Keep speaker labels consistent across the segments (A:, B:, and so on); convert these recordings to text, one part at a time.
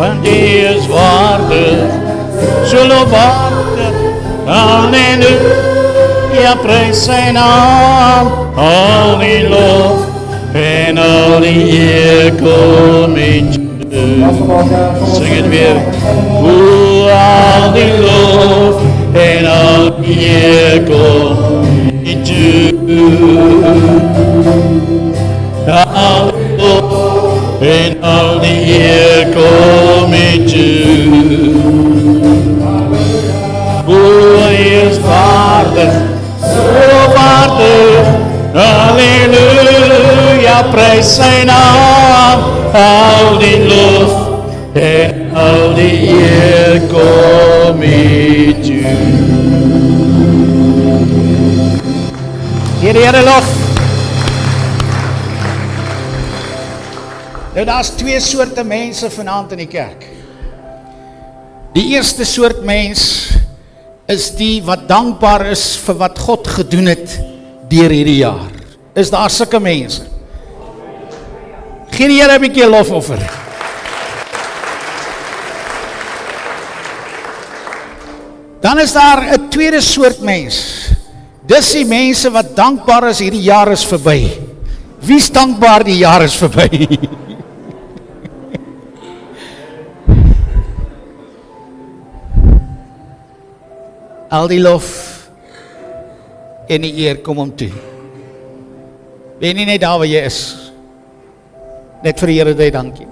A: Want die is waardig, zo waardig, halleluja, prijs zijn naam, al die lof en al die eer kom in je. Zing het weer. Al die lof en al die eer kom in je. Al die lof en al die eer kom in je. Hij is waardig, zo waardig, halleluja, prijs zijn naam, al die lof en al die eer kom in je. Here lof. Nou, daar is twee soorte mense vanaand in die kerk. Die eerste soort mens is die wat dankbaar is vir wat God gedoen het deur hierdie jaar. Is daar sulke mense? Gee die Here 'n bietjie lofoffer. Dan is daar 'n tweede soort mens. Dis die mense wat dankbaar is hierdie jaar is verby. Wie is dankbaar die jaar is verby? Al die lof en die eer kom hom toe. Wen nie net daar waar jy is. Net vir die Here dit dankie.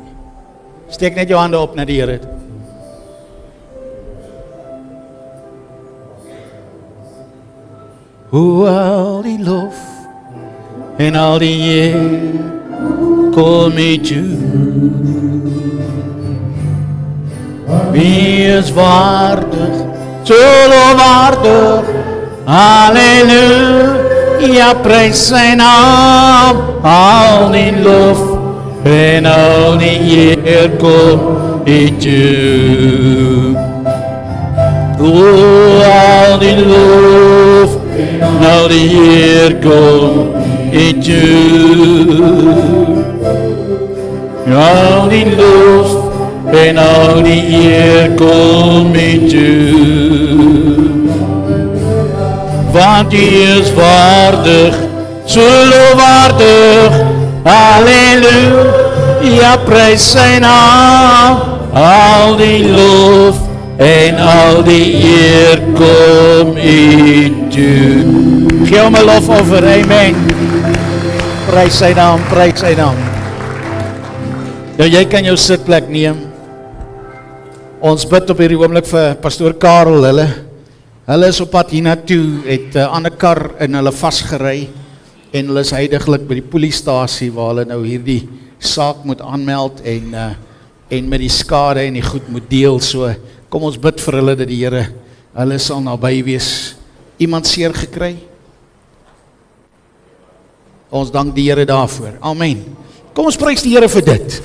A: Steek net jou hande op na die Here. Al die lof en al die eer kom mee toe. Wie is waardig, zo waardig, halleluja, prijs zijn naam, al die lof en al die eer kom in je. Al die lof en al die eer kom in je. Al die lof en al die eer kom in je. Want die is waardig, zo waardig, halleluja, prijs zijn naam, al die lof en al die eer kom in je. Geef hom 'n lofoffer, amen. Prys sy naam, prys sy naam. Nou jy kan jou sitplek neem. Ons bid op hierdie oomblik vir pastoor Karel, hulle is op pad hiernatoe, het 'n ander kar in hulle vasgery en hulle is heidaglik by die polisiestasie waar hulle nou hierdie saak moet aanmeld en met die skade en die goed moet deel. So kom ons bid vir hulle dat die Here hulle sal naby wees. Iemand seer gekry? Ons dank die Here daarvoor. Amen. Kom ons prys die Here vir dit.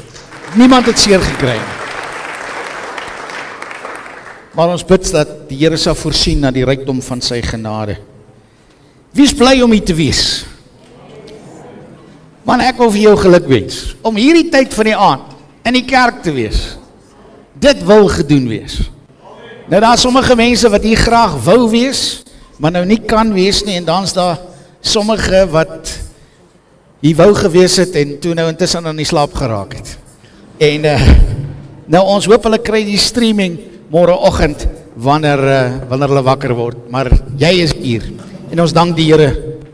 A: Niemand het seer gekry. Maar ons bid dat die Here sal voorsien na die rykdom van sy genade. Wie is bly om hier te wees? Man, ek wil vir jou geluk wens om hierdie tyd van die aand in die kerk te wees. Dit wil gedoen wees. Nou daar is sommige mense wat hier graag wou wees, maar nou nie kan wees nie, en dan is daar sommige wat hier wou gewees het, en toe nou intussen aan die slaap geraak het. En nou ons hoop hulle kry die streaming morgenoggend, wanneer hulle wakker word, maar jy is hier, en ons dank die Here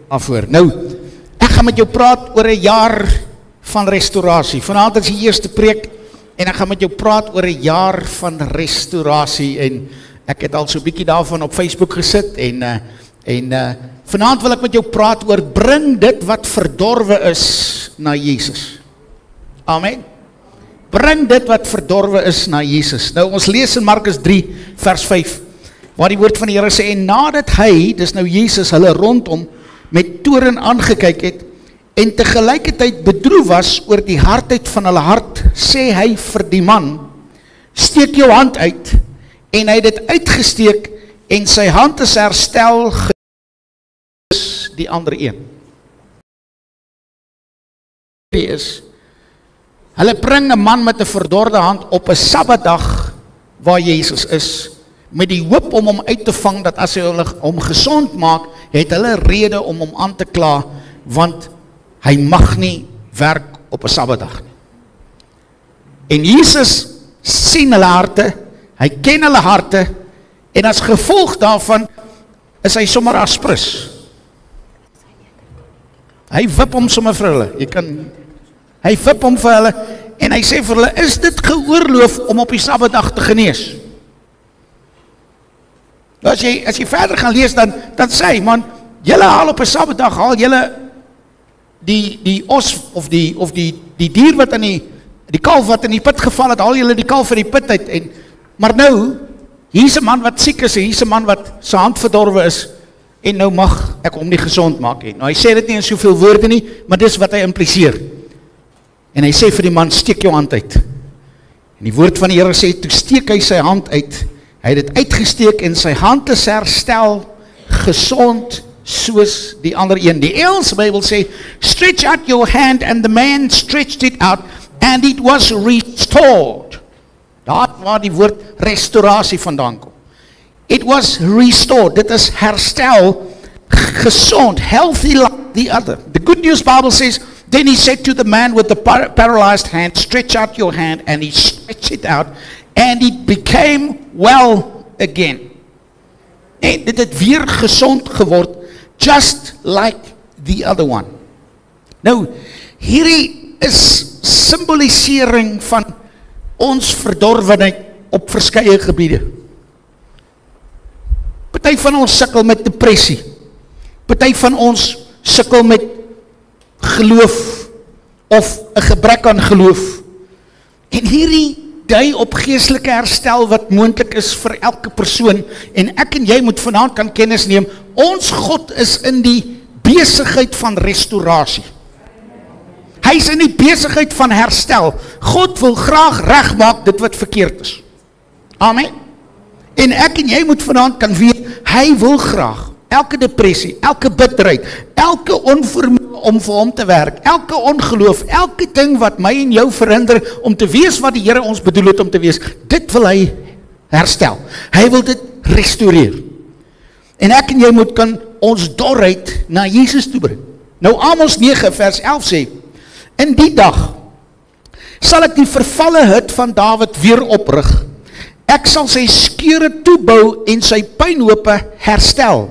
A: daarvoor. Nou, ek gaan met jou praat oor 'n jaar van restaurasie. Vanaand is die eerste preek, en ek gaan met jou praat oor 'n jaar van restaurasie, en ek het al so 'n bietjie daarvan op Facebook gesit, en vanaand wil ek met jou praat oor bring dit wat verdorwe is na Jesus. Amen. Bring dit wat verdorwe is na Jesus. Nou ons lees in Markus 3 vers 5, waar die woord van die Here sê, en nadat hy, dis nou Jesus, hulle rondom met toorn aangekyk het, en tegelijkertijd bedroef was oor die hardheid van hulle hart, sê hy vir die man, steek jou hand uit, en hy het dit uitgesteek, en sy hand is herstel, is die ander een. Die is, hulle bring 'n man met 'n verdorde hand op 'n Sabbatdag waar Jesus is, met die hoop om hom uit te vang, dat as hy hom gesond maak, het hulle rede om hom aan te kla, want hy mag nie werk op 'n Sabbatdag nie. En Jesus sien hulle harte, hy ken hulle harte, en as gevolg daarvan is hy sommer aspres. Hy wip hom sommer vir hulle, hy wip hom vir hulle, en hy sê vir hulle, is dit geoorloof om op die Sabbatdag te genees? As jy verder gaan lees, dan sê hy, man, julle haal op 'n Sabbatdag, haal julle die os, of die dier wat in die kalf wat in die put geval het, haal julle die kalf in die put uit, maar nou, hier is 'n man wat siek is, hier is 'n man wat sy hand verdorwe is, en nou mag ek hom nie gesond maak nie. Nou hy sê dit nie in soveel woorde nie, maar dis wat hy impliseer. En hy sê vir die man, steek jou hand uit. En die woord van die Here sê, toe steek hy sy hand uit, hy het dit uitgesteek, en sy hand is herstel, gesond, soos die ander een. Die Engelse Bybel sê, stretch out your hand, and the man stretched it out, and it was restored. Daar waar die woord restaurasie vandaan kom. It was restored, dit is herstel, gezond, healthy like the other. The Good News Bible says, then he said to the man with the paralyzed hand, stretch out your hand, and he stretched it out, and it became well again. En dit het weer gezond geword, just like the other one. Nou, hierdie is symbolisering van ons verdorwenheid op verskeie gebiede. Party van ons sukkel met depressie. Party van ons sukkel met geloof of 'n gebrek aan geloof. En hierdie dui op geestelike herstel wat moontlik is vir elke persoon, en ek en jy moet vanaand kan kennis neem, ons God is in die besigheid van restaurasie. Hy is in die besigheid van herstel. God wil graag regmaak dit wat verkeerd is. Amen. En ek en jy moet vanaand kan weet, hy wil graag elke depressie, elke bitterheid, elke onvermoë om vir hom te werk, elke ongeloof, elke ding wat my en jou verhinder om te wees wat die Here ons bedoel het om te wees, dit wil hy herstel. Hy wil dit restoreer. En ek en jy moet kan ons dorheid na Jesus toe bring. Nou Amos 9 vers 11 sê, in die dag sal ek die vervalle hut van Dawid weer oprig. Ek sal sy skeure toebou en sy pynhope herstel.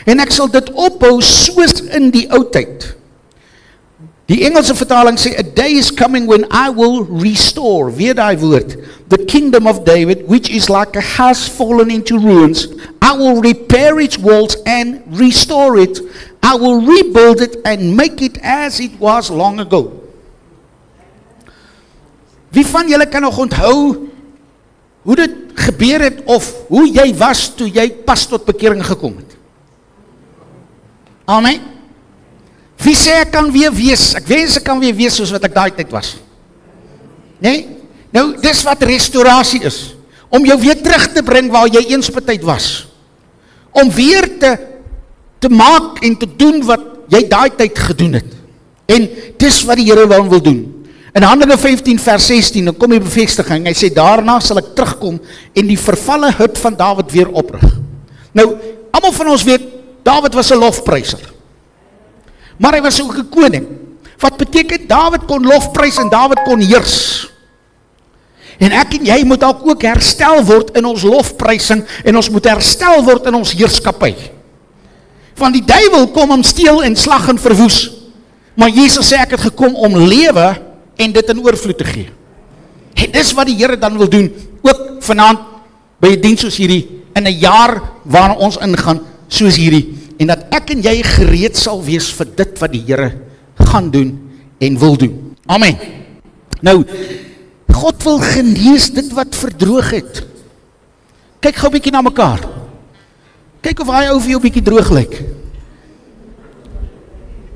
A: En ek sal dit opbou soos in die oudheid. Die Engelse vertaling sê, a day is coming when I will restore, weer daai woord, the kingdom of David, which is like a house fallen into ruins. I will repair its walls and restore it. I will rebuild it and make it as it was long ago. Wie van julle kan nog onthou hoe dit gebeur het, of hoe jy was toe jy pas tot bekering gekom het? Amen. Wie sê ek kan weer wees? Ek wens ek kan weer wees soos wat ek daai tyd was. Nee? Nou, dis wat restaurasie is. Om jou weer terug te bring waar jy eens betyd was. Om weer te maak en te doen wat jy daai tyd gedoen het. En dis wat die Here wil doen.
B: In Handelinge 15 vers 16, dan kom die bevestiging, hy sê, daarna sal ek terugkom en die vervalle hut van Dawid weer oprig. Nou, almal van ons weet, Dawid was 'n lofpryser. Maar hy was ook 'n koning. Wat beteken, Dawid kon lofprys en Dawid kon heers. En ek en jy moet ook herstel word in ons lofprysing en ons moet herstel word in ons heerskappy. Want die duiwel kom om steel en slag en verwoes. Maar Jesus sê ek het gekom om lewe en dit in oorvloed te gee. En dis wat die Here dan wil doen, ook vanaand by 'n diens soos hierdie, in 'n jaar waarna ons ingaan soos hierdie, en dat ek en jy gereed sal wees vir dit wat die Here gaan doen en wil doen. Amen. Nou, God wil genees dit wat verdroog het. Kyk gou 'n bietjie na mekaar. Kyk of daai ou vir jou 'n bietjie droog lyk.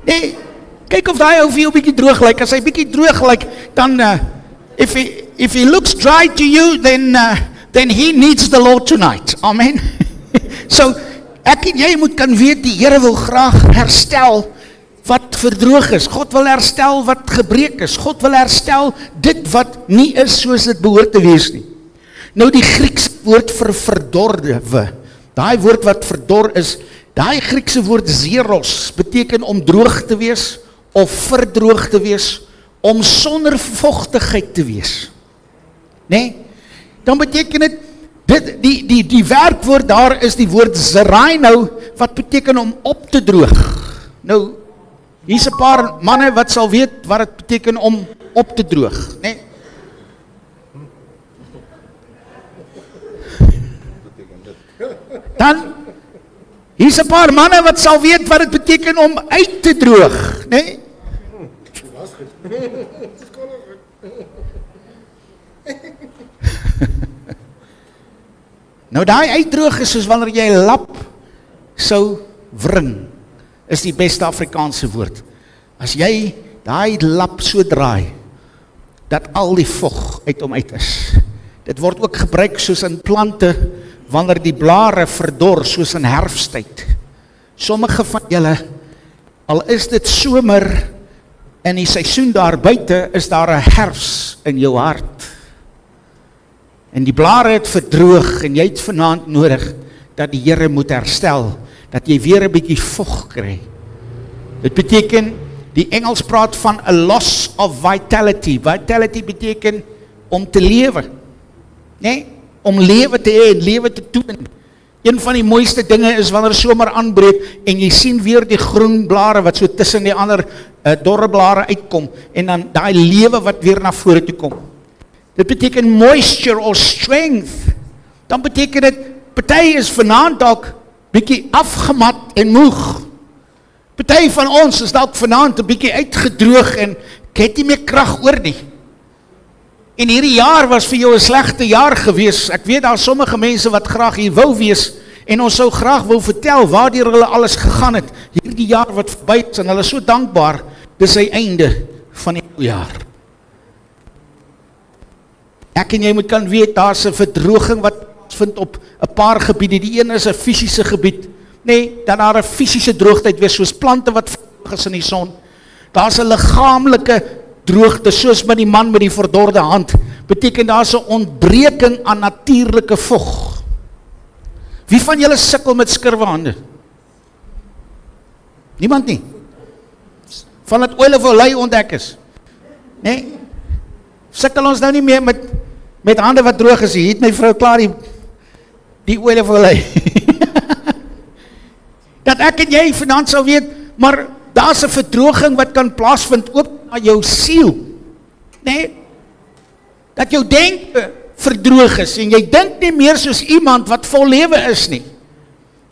B: Nee, kyk of daai ou vir jou 'n bietjie droog lyk. As hy bietjie droog lyk, dan if he looks dry to you, then he needs the Lord tonight. Amen. So, ek en jy moet kan weet, die Here wil graag herstel wat verdroog is. God wil herstel wat gebreek is. God wil herstel dit wat nie is soos dit behoort te wees nie. Nou die Griekse woord vir verdorwe, daai woord wat verdor is, daai Griekse woord zeros, beteken om droog te wees, of verdroog te wees, om sonder vochtigheid te wees. Nee? Dan beteken dit, die werkwoord daar is die woord zeraino, wat beteken om op te droog. Nou, hier is 'n paar manne wat sal weet wat het beteken om op te droog, nee? Dan, hier is 'n paar manne wat sal weet wat het beteken om uit te droog, nee? Nou daai uitdroog is soos wanneer jy 'n lap sou wring, is die beste Afrikaanse woord. As jy daai lap so draai, dat al die vog uit hom uit is. Dit word ook gebruik soos in plante, wanneer die blare verdor, soos in herfsttyd. Sommige van julle, al is dit somer, in die seisoen daar buite, is daar 'n herfs in jou hart. En die blare het verdroog, en jy het vanaand nodig, dat die Here moet herstel, dat jy weer 'n bietjie vog kry. Dit beteken, die Engels praat van a loss of vitality. Vitality beteken om te lewe. Nee? Om lewe te hê en lewe te doen. Een van die mooiste dinge is wanneer somer aanbreek en jy sien weer die groen blare wat so tussen die ander dorre blare uitkom en dan daai lewe wat weer na vore toe kom. Dit beteken moisture or strength. Dan beteken dit, party is vanaand dalk bietjie afgemat en moeg. Party van ons is dalk vanaand 'n bietjie uitgedroog en ek het nie meer krag oor nie. En hierdie jaar was vir jou 'n slegte jaar gewees. Ek weet daar sommige mense wat graag hier wou wees en ons sou graag wou vertel waardeur hulle alles gegaan het. Hierdie jaar wat verby is en hulle is so dankbaar, dis sy einde van die jaar. Ek en jy moet kan weet, daar's 'n verdroging wat vind op 'n paar gebiede. Die een is 'n fisiese gebied. Nee, dan daar 'n fisiese droogtyd wees, soos plante wat verdroog is in die son. Daar's 'n liggaamlike droogte, soos met die man met die verdorde hand. Beteken daar's 'n ontbreking aan natuurlike vog. Wie van julle sukkel met skurwe hande? Niemand nie. Van het oil of olei ontdek is. Nee? Sukkel ons nou nie meer met hande wat droog is. Hier het my vrou klaar die oil of olei. Dat ek en jy vanaand sal weet, maar daar's 'n verdroging wat kan plaasvind ook na jou siel. Nee? Dat jou denke verdroog is en jy dink nie meer soos iemand wat vol lewe is nie.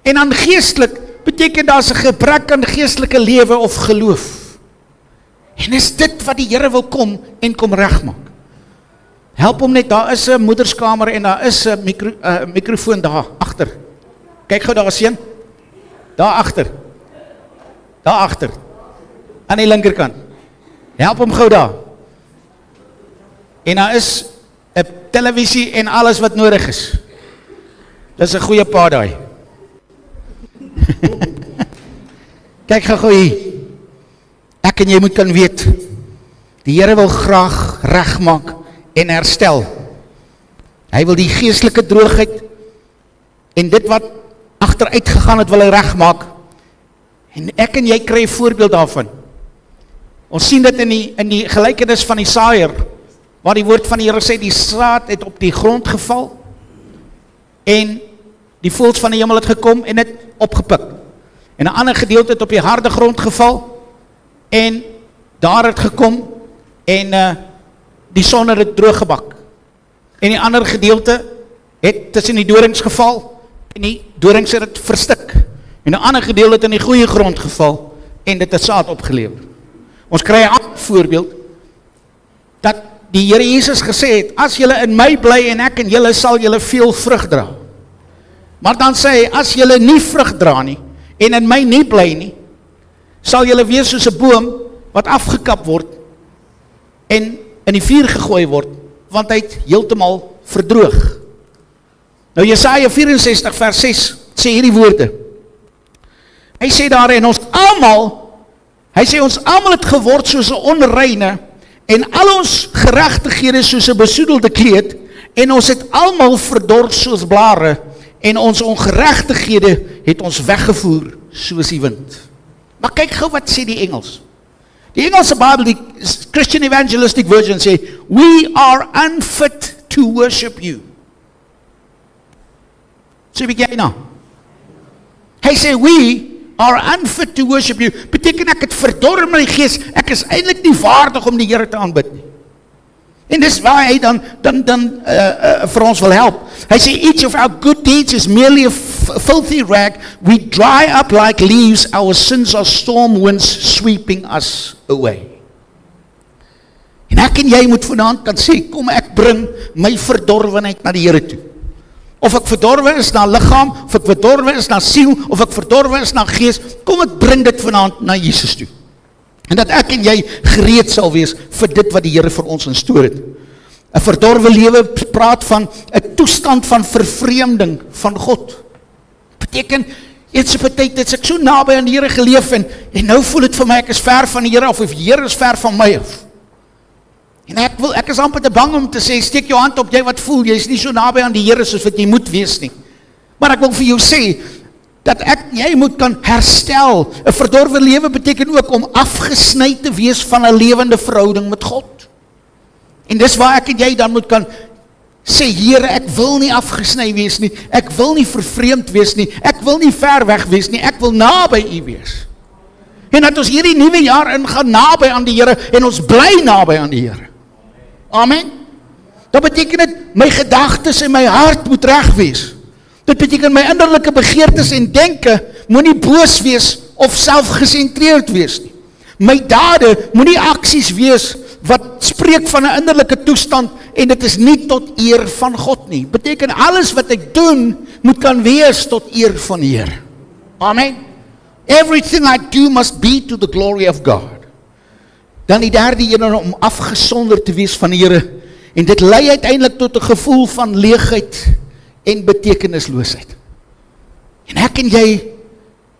B: En dan geestelik beteken daar's 'n gebrek aan geestelike lewe of geloof. En is dit wat die Here wil kom en kom regmaak. Help hom net, daar is 'n moederskamer en daar is 'n mikrofoon daar agter. Kyk gou daar seun. Daar agter. Daar agter. Aan die linkerkant. Help hom gou daar. En daar is 'n televisie en alles wat nodig is. Dis 'n goeie pa daai. Kyk gou hier. Ek en jy moet kan weet, Die Here wil graag regmaak en herstel. Hy wil die geestelike droogheid en dit wat agteruit gegaan het, wil hy regmaak. En ek en jy kry 'n voorbeeld daarvan. Ons sien dit in die gelykenis van die saaier, waar die woord van die Here sê, die saad het op die grond geval, en die voëls van die hemel het gekom en het opgepik. En 'n ander gedeelte het op die harde grond geval, en daar het gekom, en die son het dit droog gebak. En die ander gedeelte het tussen die dorings geval, en die dorings het dit verstik. En 'n ander gedeelte het in die goeie grond geval, en dit het saad opgelewer. Ons kry 'n ander voorbeeld, dat die Here Jesus gesê het, as julle in my bly en ek in julle, sal julle veel vrug dra. Maar dan sê hy, as julle nie vrug dra nie, en in my nie bly nie, sal julle wees soos 'n boom, wat afgekap word, en in die vuur gegooi word, want hy het heeltemal verdroog. Nou Jesaja 64 vers 6 sê hierdie woorde. Hy sê daarin, ons almal het geword soos 'n onreine, en al ons geregtighede soos 'n besoedelde kleed, en ons het almal verdor soos blare, en ons ongeregtighede het ons weggevoer soos die wind. Maar kyk gou wat sê die Engels. Die Engelse Bybel, die Christian Evangelistic Version sê, we are unfit to worship you. So wie jy nou? Hy sê, we are unfit to worship you. Beteken ek het verdor in my gees, ek is eintlik nie waardig om die Here te aanbid nie. En dis waar hy dan vir ons wil help. Hy sê, each of our good deeds is merely a filthy rag. We dry up like leaves. Our sins are storm winds sweeping us away. En ek en jy moet vanaand kan sê, kom ek bring my verdorwenheid na die Here toe. Of ek verdorwe is na liggaam, of ek verdorwe is na siel, of ek verdorwe is na gees, kom ek bring dit vanaand na Jesus toe. En dat ek en jy gereed sal wees vir dit wat die Here vir ons instoor het. 'n Verdorwe lewe praat van 'n toestand van vervreemding van God. Beteken, iets op 'n tyd het ek so naby aan die Here geleef, en nou voel dit vir my, ek is ver van die Here, of die Here is ver van my af. En ek is amper te bang om te sê, steek jou hand op, jy wat voel, jy is nie so naby aan die Here soos wat jy moet wees nie. Maar ek wil vir jou sê, dat jy moet kan herstel. 'n Verdorwe lewe beteken ook om afgesny te wees van 'n lewende verhouding met God. En dis waar ek en jy dan moet kan sê, Here, ek wil nie afgesny wees nie, ek wil nie vervreemd wees nie, ek wil nie ver weg wees nie, ek wil naby U wees. En dat ons hierdie nuwe jaar ingaan naby aan die Here, en ons bly naby aan die Here. Amen. Dat beteken dit, my gedagtes en my hart moet reg wees. Dit beteken my innerlike begeertes en denke moenie boos wees of selfgesentreerd wees nie. My dade moenie aksies wees wat spreek van 'n innerlike toestand, en dit is nie tot eer van God nie. Beteken alles wat ek doen moet kan wees tot eer van die Here. Amen. Everything I do must be to the glory of God. Dan die derde een, om afgesonder te wees van die Here, en dit lei uiteindelik tot 'n gevoel van leegheid en betekenisloosheid. En ek en jy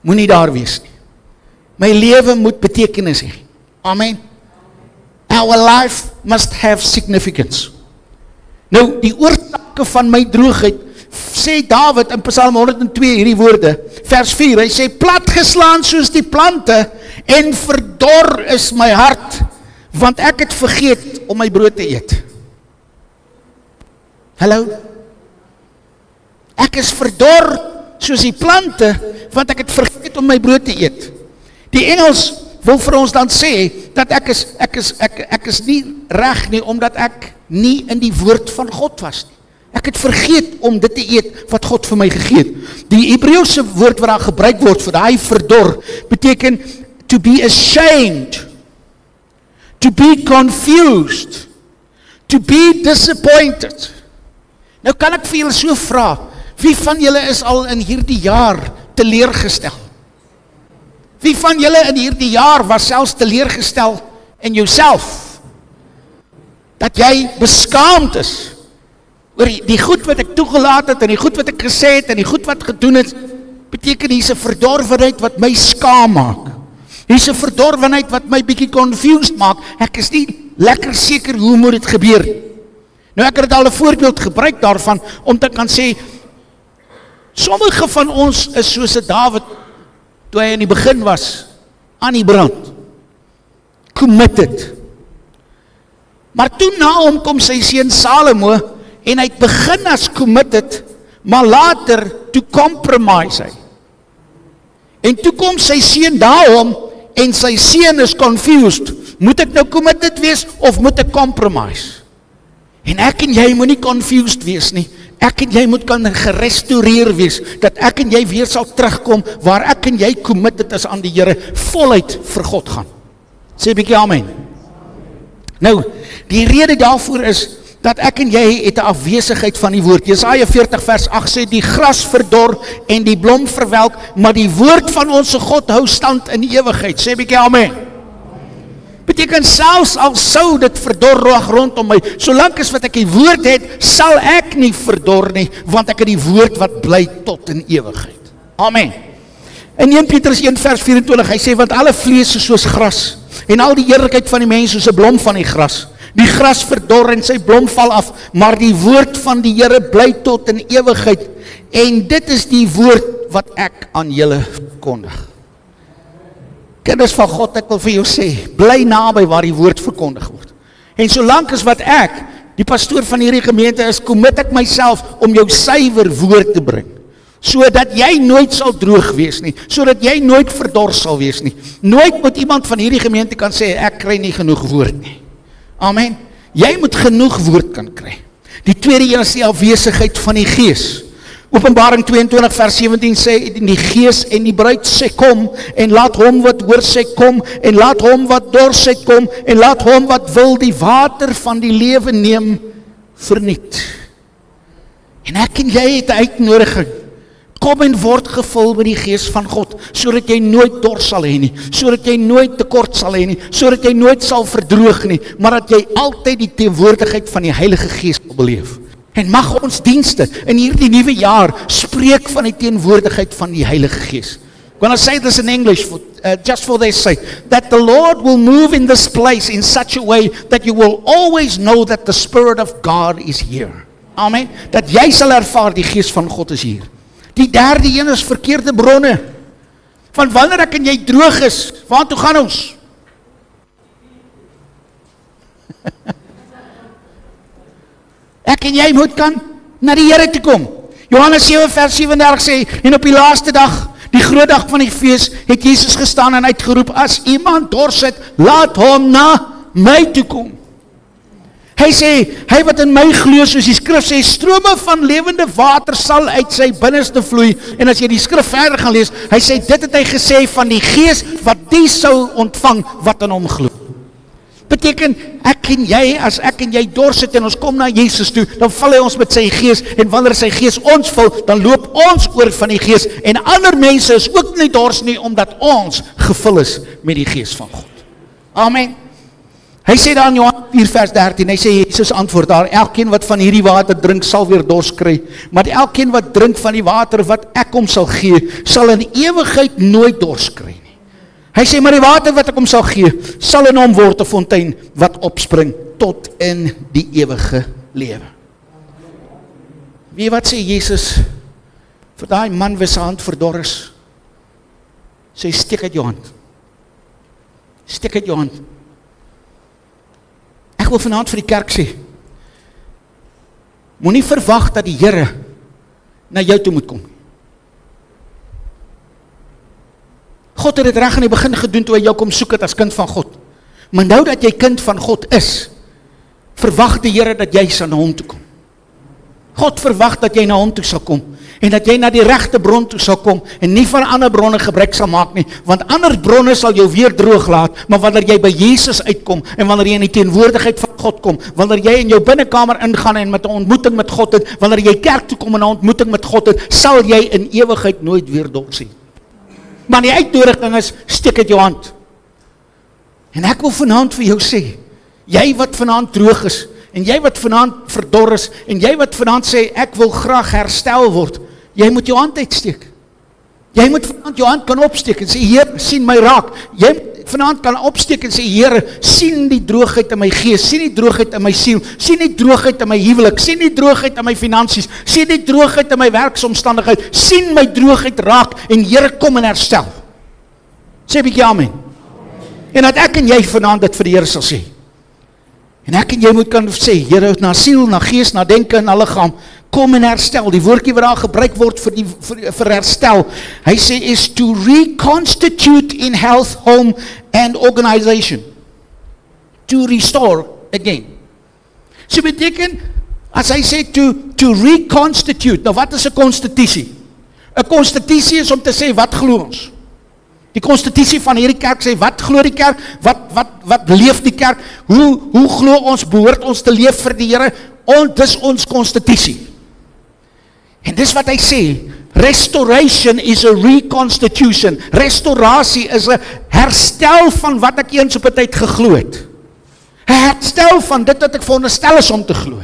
B: moenie daar wees nie. My lewe moet betekenis hê. Amen. Our life must have significance. Nou, die oorsake van my droogheid, sê Dawid in Psalm 102 hierdie woorde, vers 4, hy sê, platgeslaan soos die plante, en verdor is my hart, want ek het vergeet om my brood te eet. Hallo? Ek is verdor soos die plante, want ek het vergeet om my brood te eet. Die Engels wil vir ons dan sê, dat ek is nie reg nie, omdat ek nie in die woord van God was nie. Ek het vergeet om dit te eet, wat God vir my gegee het. Die Hebreëse woord wat daar gebruik word vir daai verdor, beteken to be ashamed, to be confused, to be disappointed. Nou kan ek vir julle so vra, wie van julle is al in hierdie jaar teleurgestel? Wie van julle in hierdie jaar was selfs teleurgestel in jouself? Dat jy beskaamd is oor die goed wat ek toegelaat het, en die goed wat ek gesê het, en die goed wat gedoen het, beteken hier's 'n verdorwenheid wat my skaam maak. Hier's 'n verdorwenheid wat my bietjie confused maak. Ek is nie lekker seker hoe moet dit gebeur. Nou ek het al 'n voorbeeld gebruik daarvan, om te kan sê, sommige van ons is soos 'n Dawid, toe hy in die begin was, aan die brand, committed. Maar toe na hom kom sy seun Salomo, en hy het begin as committed, maar later, toe compromise hy. En toe kom sy seun daarom, en sy seun is confused, moet ek nou committed wees, of moet ek compromise? En ek en jy moet nie confused wees nie, ek en jy moet kan gerestoreer wees, dat ek en jy weer sal terugkom, waar ek en jy committed is aan die Here, voluit vir God gaan. Sê 'n bietjie amen. Nou, die rede daarvoor is, dat ek en jy het 'n afwesigheid van die woord. Jesaja 40 vers 8 sê, die gras verdor en die blom verwelk, maar die woord van onze God hou stand in die ewigheid. Sê 'n bietjie amen. Beteken selfs al sou dit verdor rondom my, solank as wat ek die woord het, sal ek nie verdor nie, want ek het die woord wat bly tot in ewigheid. Amen. In 1 Petrus 1 vers 24, hy sê, want alle vlees is soos gras, en al die heerlikheid van die mens soos 'n blom van die gras. Die gras verdor en sy blom val af, maar die woord van die Here bly tot in ewigheid, en dit is die woord wat ek aan julle verkondig. Kinders van God, ek wil vir jou sê, bly naby waar die woord verkondig word. En solank as wat ek, die pastoor van hierdie gemeente is, commit ek myself om jou suiwer woord te bring, sodat jy nooit sal droog wees nie, sodat jy nooit verdor sal wees nie. Nooit moet iemand van hierdie gemeente kan sê, ek kry nie genoeg woord nie. Amen. Jy moet genoeg woord kan kry. Die tweede een is die afwesigheid van die Gees. Openbaring 22 vers 17 sê, die Gees en die bruid sê kom, en laat hom wat hoor sê kom, en laat hom wat dors sê kom, en laat hom wat wil die water van die lewe neem verniet. En ek en jy het 'n uitnodiging. Kom en word gevul met die Gees van God, sodat jy nooit dors sal hê nie, sodat jy nooit tekort sal hê nie, sodat jy nooit sal verdroog nie, maar dat jy altyd die teenwoordigheid van die Heilige Gees sal beleef. En mag ons dienste in hierdie nuwe jaar spreek van die teenwoordigheid van die Heilige Gees. I'm going to say this in English, just for their sake, that the Lord will move in this place in such a way that you will always know that the Spirit of God is here. Amen. Dat jy sal ervaar die Gees van God is hier. Die derde een is verkeerde bronne. Van wanneer ek en jy droog is, waartoe gaan ons? Ek en jy moet kan na die Here toe kom. Johannes 7 vers 37 sê, en op die laaste dag, die groot dag van die fees, het Jesus gestaan en uitgeroep, as iemand dors het, laat hom na my toe kom. Hy sê, hy wat in my glo, soos die skrif sê, strome van lewende water sal uit sy binneste vloei. En as jy die skrif verder gaan lees, hy sê, dit het hy gesê van die Gees, wat die sou ontvang, wat in hom glo. Beteken, ek en jy, as ek en jy dors het, en ons kom na Jesus toe, dan val hy ons met sy Gees, en wanneer sy Gees ons vul, dan loop ons oor van die Gees, en ander mense is ook nie dors nie, omdat ons gevul is met die Gees van God. Amen. Hy sê daar in Johannes 4 vers 13, hy sê, Jesus antwoord daar, elkeen wat van hierdie water drink, sal weer dors kry, maar elkeen wat drink van die water wat ek hom sal gee, sal in ewigheid nooit dors kry nie. Hy sê, maar die water wat ek hom sal gee, sal in hom word 'n fontein wat opspring tot in die ewige lewe. Wie wat sê Jesus vir daai man wie se hand verdor is? Sê, steek uit jou hand. Steek uit jou hand. Ek wil vanaand vir die kerk sê, moenie verwag dat die Here na jou toe moet kom. God het dit reg aan die begin gedoen toe hy jou kom soek het as kind van God. Maar nou dat jy kind van God is, verwag die Here dat jy sal na hom toe kom. God verwag dat jy na hom toe sal kom, en dat jy na die regte bron toe sal kom, en nie van ander bronne gebruik sal maak nie, want ander bronne sal jou weer droog laat, maar wanneer jy by Jesus uitkom, en wanneer jy in die teenwoordigheid van God kom, wanneer jy in jou binnekamer ingaan en met 'n ontmoeting met God het, wanneer jy kerk toe kom en 'n ontmoeting met God het, sal jy in ewigheid nooit weer dors sien. Maar die uitnodiging is, steek uit jou hand. En ek wil vanaand vir jou sê, jy wat vanaand droog is, en jy wat vanaand verdor is, en jy wat vanaand sê, ek wil graag herstel word, jy moet jou hand uitsteek. Jy moet vanaand jou hand kan opsteek en sê, Heer, sien my raak. Jy moet vanaand kan opsteek en sê, Here, sien die droogheid in my gees, sien die droogheid in my siel, sien die droogheid in my huwelik, sien die droogheid in my finansies, sien die droogheid in my werksomstandigheid, sien my droogheid raak en Here kom en herstel. Sê bietjie amen. En dat ek en jy vanaand dit vir die Here sal sê. En ek en jy moet kan sê, Here, na siel, na gees, na denke en na liggaam, kom en herstel. Die woordjie wat daar gebruik word vir herstel, hy sê is to reconstitute in health, home and organization. To restore again. So beteken, as hy sê to reconstitute, nou wat is 'n konstitusie? 'n Konstitusie is om te sê, wat glo ons? Die konstitusie van hierdie kerk sê, wat glo die kerk? Wat leef die kerk? Hoe glo ons, behoort ons te leef vir die Here? Dis ons konstitusie. En dis wat hy sê, restoration is a reconstitution. Restaurasie is 'n herstel van wat ek eens op 'n tyd geglo het. 'n Herstel van dit wat ek veronderstel is om te glo.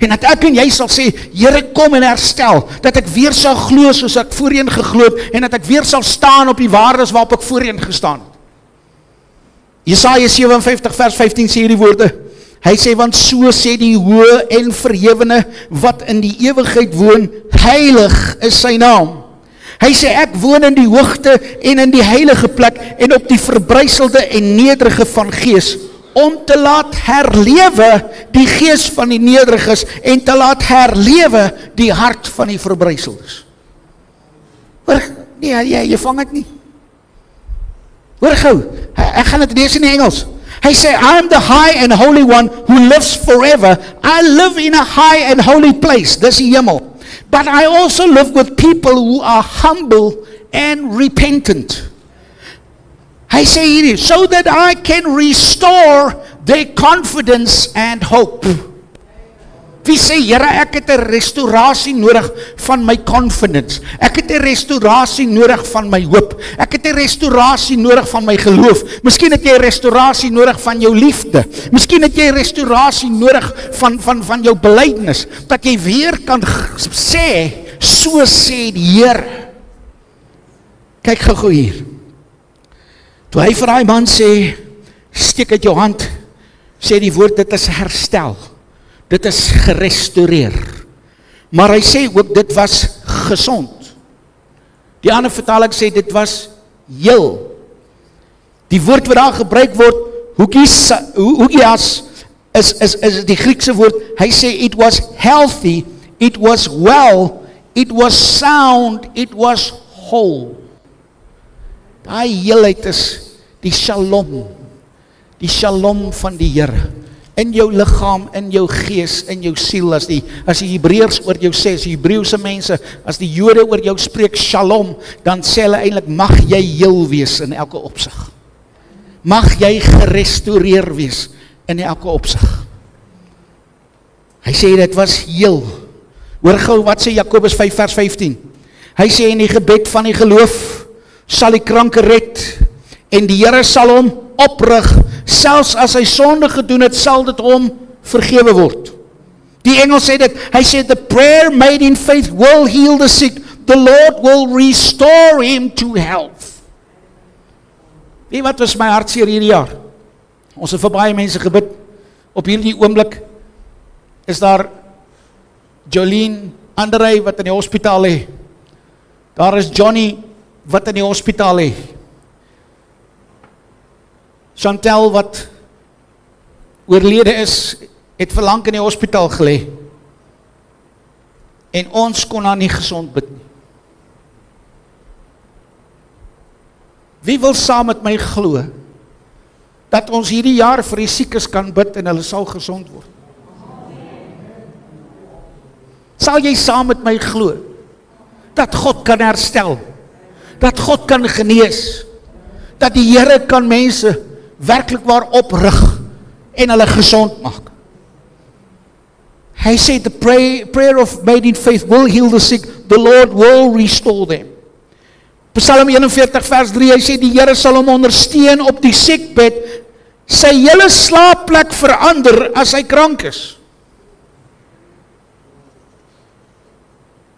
B: En dat ek en jy sal sê, Here, kom en herstel, dat ek weer sal glo soos ek voorheen geglo het, en dat ek weer sal staan op die waardes waarop ek voorheen gestaan het. Jesaja 57 vers 15 sê hierdie woorde, hy sê, want so sê die hoë en verhewene, wat in die ewigheid woon, heilig is sy naam. Hy sê, ek woon in die hoogte en in die heilige plek, en op die verbryselde en nederige van gees, om te laat herlewe die gees van die nederiges, en te laat herlewe die hart van die verbrysseldes. Hoor, nee, jy vang het nie. Hoor gou, ek gaan het lees in die Engels. Hy sê, I am the high and holy one who lives forever. I live in a high and holy place. Dis die hemel. But I also live with people who are humble and repentant. Hy sê hierdie, so that I can restore their confidence and hope. Wie sê, Here, ek het 'n restaurasie nodig van my confidence. Ek het 'n restaurasie nodig van my hoop. Ek het 'n restaurasie nodig van my geloof. Miskien het jy 'n restaurasie nodig van jou liefde. Miskien het jy 'n restaurasie nodig van jou belydenis, dat jy weer kan sê, so sê die Here. Kyk gou hier. Toe hy vir daai man sê, steek uit jou hand, sê die woord, dit is herstel. Dit is gerestoreer. Maar hy sê ook, dit was gesond. Die ander vertaling sê, dit was heel. Die woord wat daar gebruik word, hugias, is die Griekse woord. Hy sê, it was healthy, it was well, it was sound, it was whole. Daai heelheid is die shalom van die Here. In jou liggaam, in jou gees, in jou siel, as die Hebreërs oor jou sê, as die Hebreëse mense, as die Jode oor jou spreek shalom, dan sê hulle eintlik, mag jy heel wees in elke opsig. Mag jy gerestoreer wees in elke opsig. Hy sê, dit was heel. Hoor gou, wat sê Jakobus 5 vers 15? Hy sê, in die gebed van die geloof, sal die kranke red, en die Here sal hom oprig, selfs as hy sonde gedoen het, sal dit hom vergewe word. Die Engels sê dit, hy sê, the prayer made in faith will heal the sick, the Lord will restore him to health. Weet wat was my hartseer hierdie jaar? Ons het vir baie mense gebid, op hierdie oomblik is daar Jolene Andrei wat in die hospitaal lê. Daar is Johnny wat in die hospitaal lê. Chantel wat oorlede is, het verlang in die hospitaal gelê. En ons kon haar nie gesond bid nie. Wie wil saam met my glo, dat ons hierdie jaar vir die siekes kan bid en hulle sal gesond word? Sal jy saam met my glo, dat God kan herstel, dat God kan genees, dat die Here kan mense werklik waar oprig en hulle gesond maak? Hy sê, the prayer of made in faith will heal the sick, the Lord will restore them. Psalm 41 vers 3, hy sê, die Here sal hom ondersteun op die siekbed, sy hele slaapplek verander as hy krank is.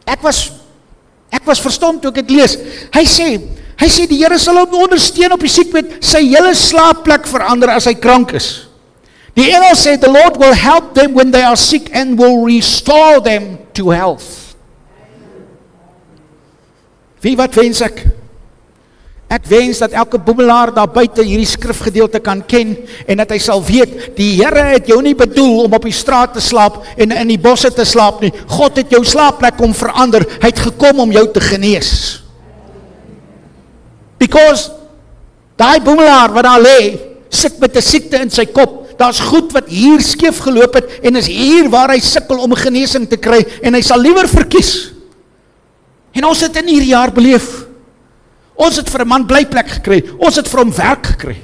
B: Ek was verstom toe ek het lees. Hy Hy sê die Here sal hom ondersteun op die siekbed, sy hele slaapplek verander as hy krank is. Die engel sê, the Lord will help them when they are sick and will restore them to health. Wie wat wens ek? Ek wens dat elke boemelaar daar buite hierdie skrifgedeelte kan ken en dat hy sal weet, die Here het jou nie bedoel om op die straat te slaap en in die bosse te slaap nie. God het jou slaapplek kom verander. Hy het gekom om jou te genees. Because daai boemelaar wat daar lê, sit met 'n siekte in sy kop. Daar's goed wat hier skeef geloop het en is hier waar hy sukkel om genesing te kry en hy sal liewer verkies. En ons het in hierdie jaar beleef. Ons het vir 'n man blyplek gekry. Ons het vir hom werk gekry.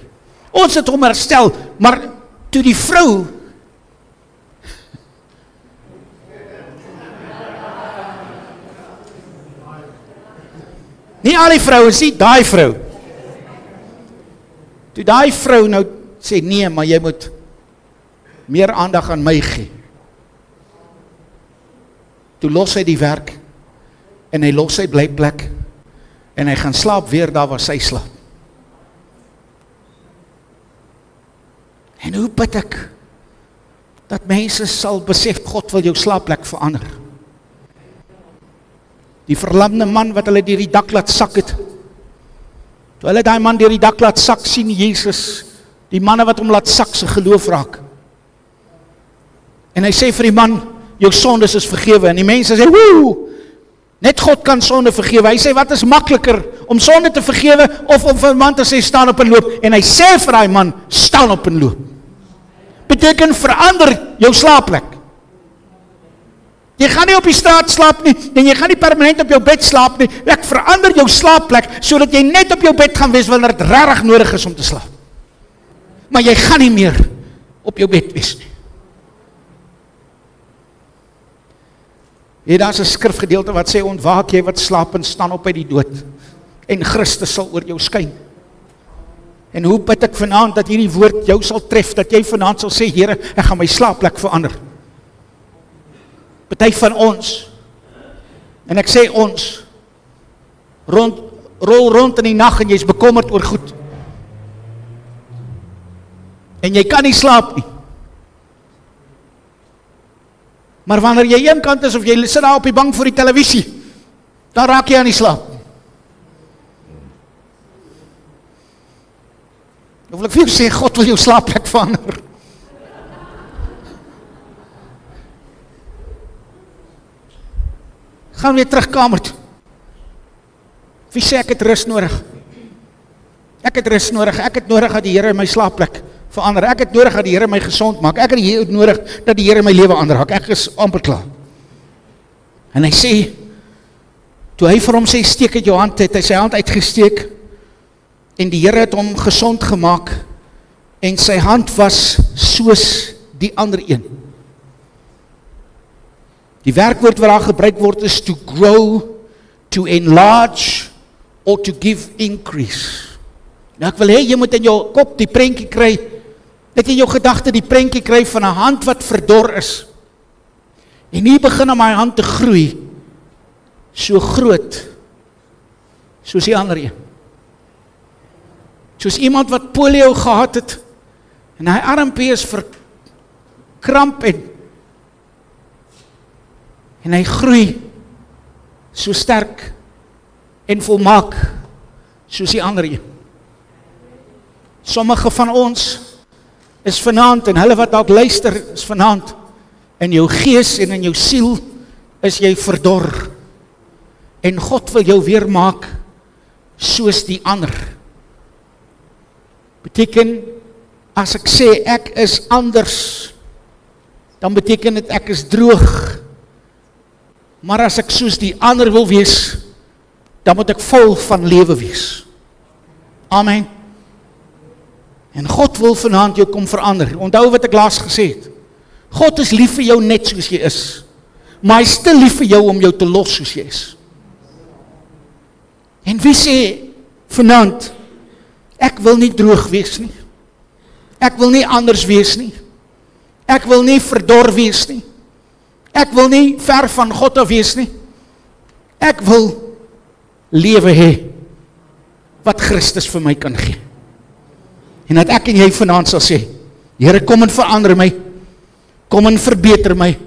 B: Ons het hom herstel, maar toe die vrou nie al die vrouens nie, daai vrou. Toe daai vrou nou sê nee, maar jy moet meer aandag aan my gee. Toe los hy die werk en hy los sy blyplek en hy gaan slaap weer daar waar sy slaap. En hoe bid ek dat mense sal besef God wil jou slaapplek verander. Die verlamde man wat hulle deur die dak laat sak het. Toe hulle daai man deur die dak laat sak, sien Jesus die manne wat hom laat sak se geloof raak. En hy sê vir die man, jou sondes is vergewe. En die mense sê, woe, net God kan sonde vergewe. Hy sê, wat is makliker, om sonde te vergewe, of om vir 'n man te sê, staan op en loop. En hy sê vir die man, staan op en loop. Beteken, verander jou slaapplek. Jy gaan nie op die straat slaap nie, en jy gaan nie permanent op jou bed slaap nie. Ek verander jou slaapplek, sodat jy net op jou bed gaan wees, wanneer dit regtig nodig is om te slaap. Maar jy gaan nie meer op jou bed wees nie. Daar's 'n skrifgedeelte wat sê, ontwaak jy wat slaap en staan op uit die dood, en Christus sal oor jou skyn. En hoe bid ek vanaand dat hierdie woord jou sal tref, dat jy vanaand sal sê, Here, ek gaan my slaapplek verander. Party van ons, en ek sê ons, rol rond in die nag en jy's bekommerd oor goed. En jy kan nie slaap nie. Maar wanneer jy een kant is, of jy sit daar op die bank voor die televisie, dan raak jy aan die slaap. Of ek vir jou sê, God wil jou slaapplek verander. Gaan weer terug kamer toe. Wie sê ek het rus nodig? Ek het rus nodig. Ek het nodig dat die Here my slaapplek verander. Ek het nodig dat die Here my gesond maak. Ek het nodig dat die Here my lewe aanraak. Ek is amper klaar. En hy sê, toe hy vir hom sê, steek uit jou hand, het hy sy hand uitgesteek, en die Here het hom gesond gemaak, en sy hand was soos die ander een. Die werkwoord wat daar gebruik word is to grow, to enlarge, or to give increase. Nou ek wil hê, jy moet in jou kop die prentjie kry, net in jou gedagte die prentjie kry van 'n hand wat verdor is. En hier begin om my hand te groei, so groot, soos die ander een. Soos iemand wat polio gehad het, en hy armpie is verkramp en hy groei so sterk en volmaak soos die ander een. Sommige van ons is vanaand, en hulle wat dalk luister is vanaand, in jou gees en in jou siel is jy verdor. En God wil jou weer maak soos die ander. Beteken, as ek sê ek is anders, dan beteken dit ek is droog. Maar as ek soos die ander wil wees, dan moet ek vol van lewe wees. Amen. En God wil vanaand jou kom verander. Onthou wat ek laas gesê het. God is lief vir jou net soos jy is. Maar hy is te lief vir jou om jou te los soos jy is. En wie sê vanaand, ek wil nie droog wees nie. Ek wil nie anders wees nie. Ek wil nie verdor wees nie. Ek wil nie ver van God af wees nie. Ek wil lewe hê. wat Christus vir my kan gee. En dat ek en jy vanaand sal sê, Here, kom en verander my, kom en verbeter my,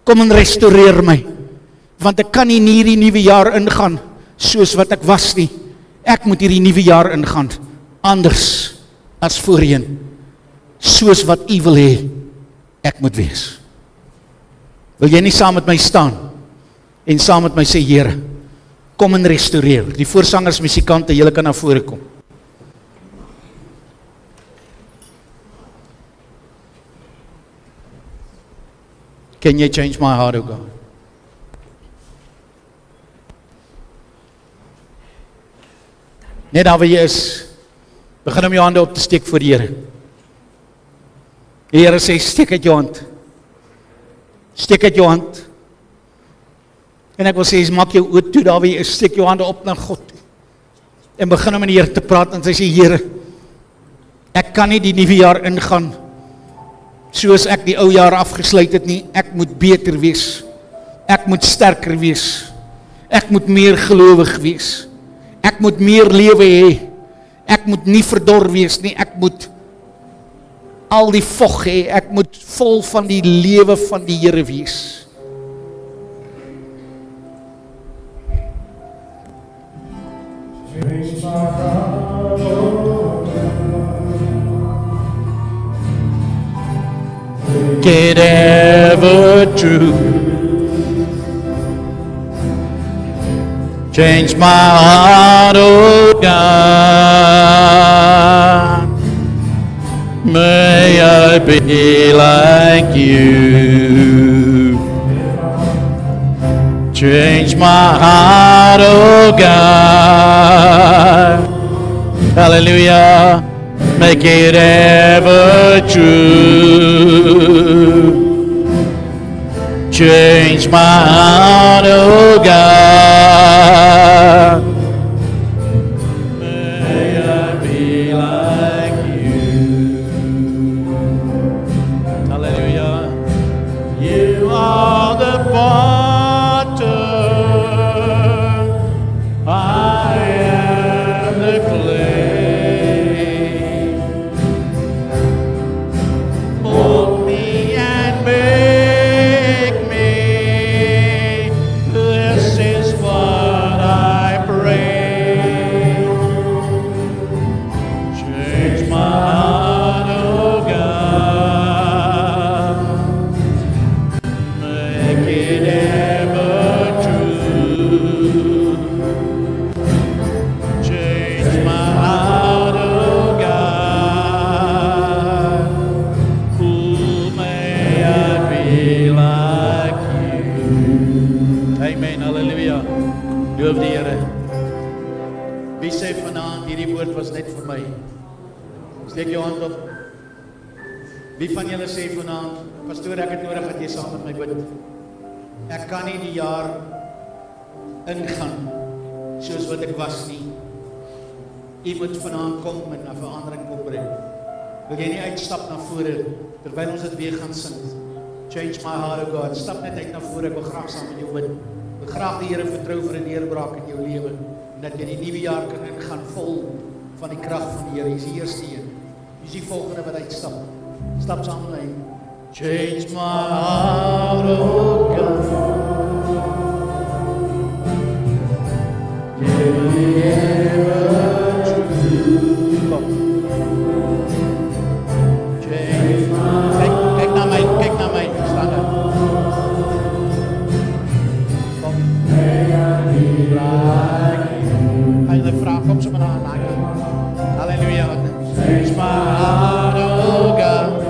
B: kom en restoreer my, want ek kan nie in hierdie nuwe jaar ingaan, soos wat ek was nie. Ek moet hierdie nuwe jaar ingaan, anders as voorheen, soos wat U wil hê, ek moet wees. Wil jy nie saam met my staan, en saam met my sê, Here, kom en restoreer. Die voorsangers, musikante, julle kan na vore kom. Can you change my heart, O God? Net daar waar jy is, begin om jou hande op te steek voor die Here. Die Here sê, steek uit jou hand. Steek uit jou hand. En ek wil sê, maak jou oë toe daar waar jy is, steek jou hande op na God. En begin om met die Here te praat, en sê, Here, ek kan nie die nuwe jaar ingaan, soos ek die ou jaar afgesluit het nie. Ek moet beter wees. Ek moet sterker wees. Ek moet meer gelowig wees. Ek moet meer lewe hê. Ek moet nie verdor wees nie. Ek moet al die vog hê. Ek moet vol van die lewe van die Here wees. Get ever true. Change my heart, oh God. May I be like you. Change my heart, oh God. Hallelujah. Make it ever true. Change my heart, oh God. May I be like you. Hallelujah. You are the potter. I am the clay. Steek jou hand op. Wie van julle sê vanaand, pastoor, ek het nodig dat jy saam met my bid. Ek kan nie die jaar ingaan soos wat ek was nie. Jy moet vanaand kom en 'n verandering kom bring. Wil jy nie uitstap na vore terwyl ons dit weer gaan sing? Change my heart, oh God. Stap net uit na vore, ek wil graag saam met jou bid. Ek wil graag die Here vertrou vir 'n deurbraak in jou lewe en dat jy die nuwe jaar kan ingaan vol van die krag van die Here. Hier is die eerste een. Hier is die volgende wat uitstap. Stap saam met my. Change my heart, oh God. Give me ever true. Kom. Change my heart. Kyk na my. Staan daar. Kom. Hy het vraag kom sommer na. Halleluja. Change my heart, oh God.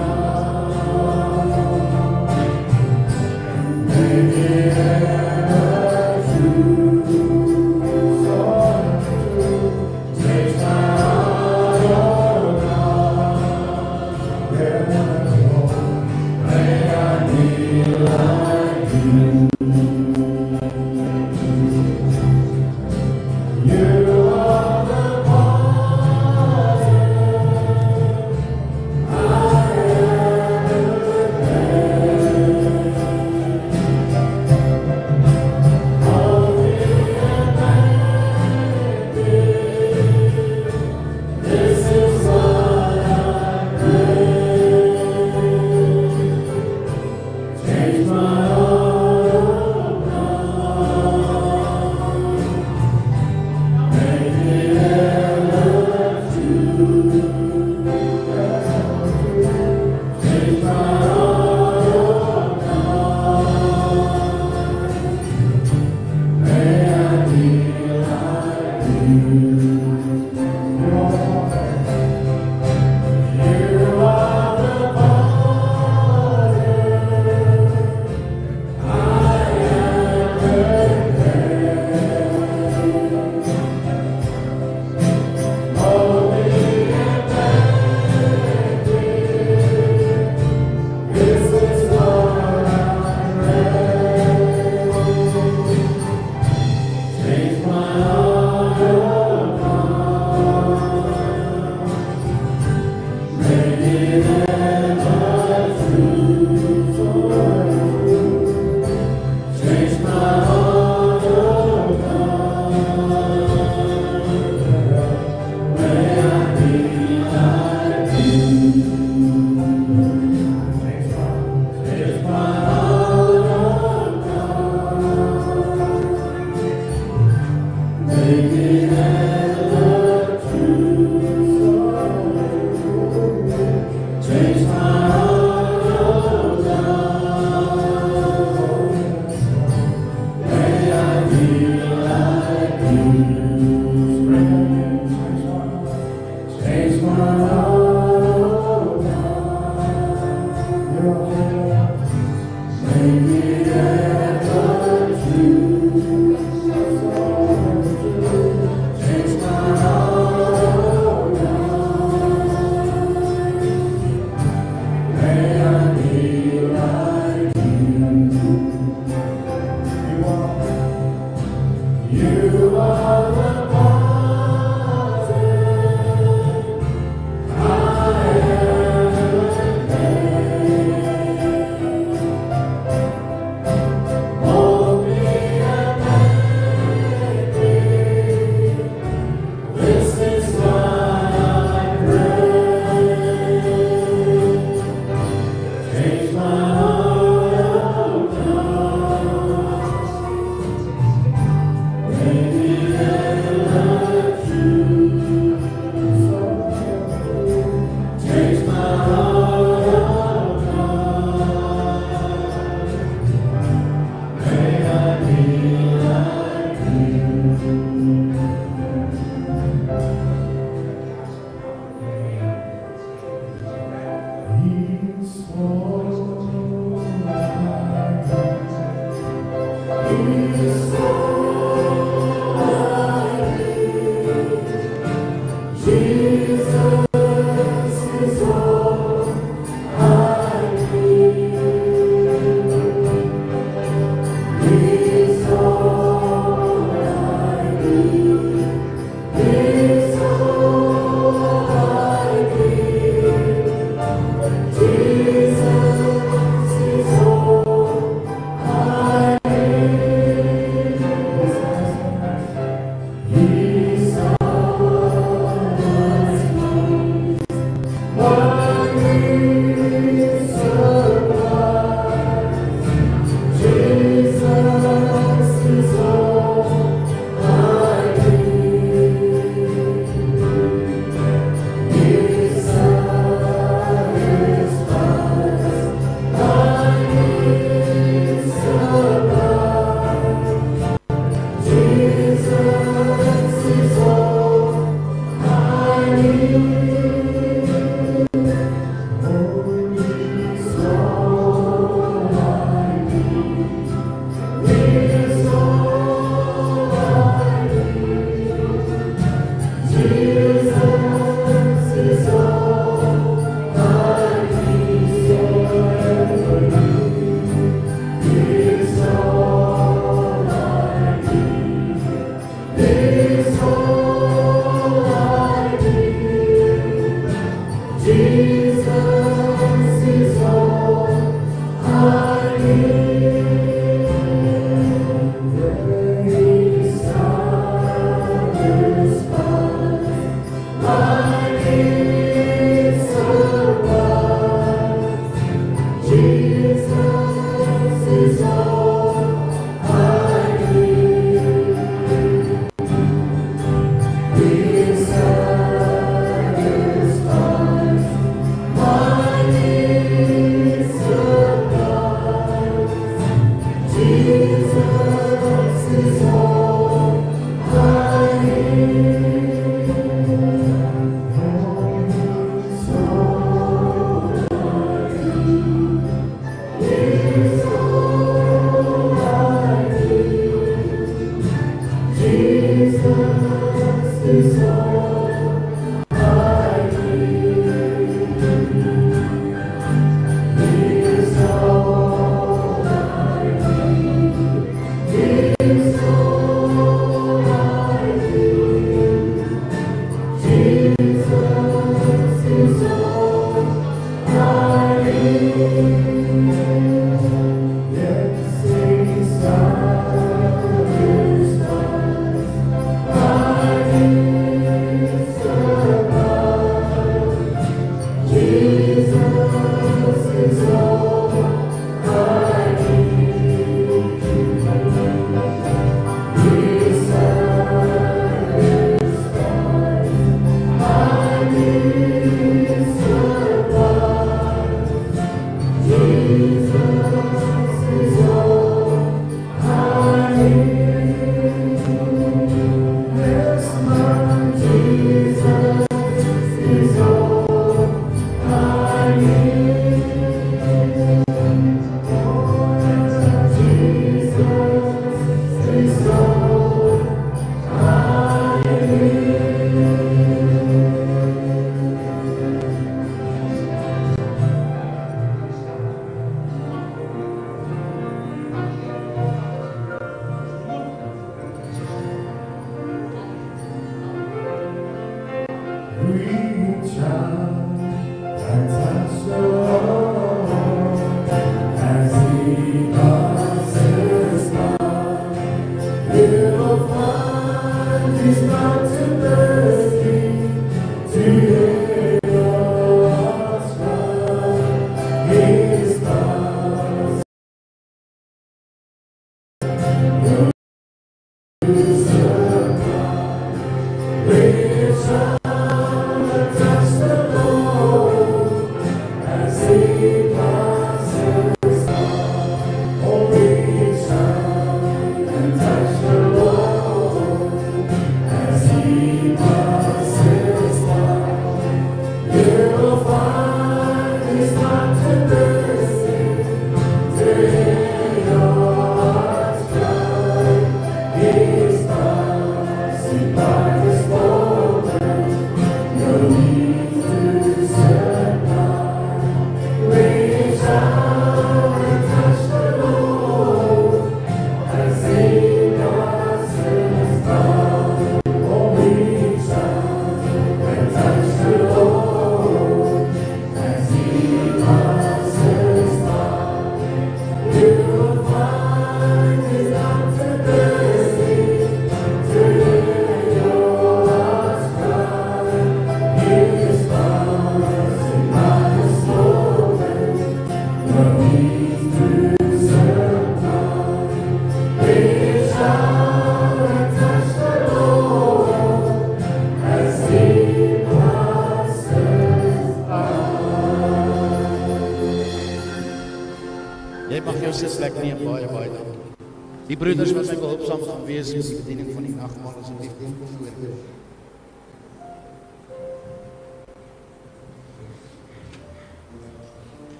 B: Die broeders wat my behulpsaam gaan wees in die bediening van die nagmaal asseblief kom voor.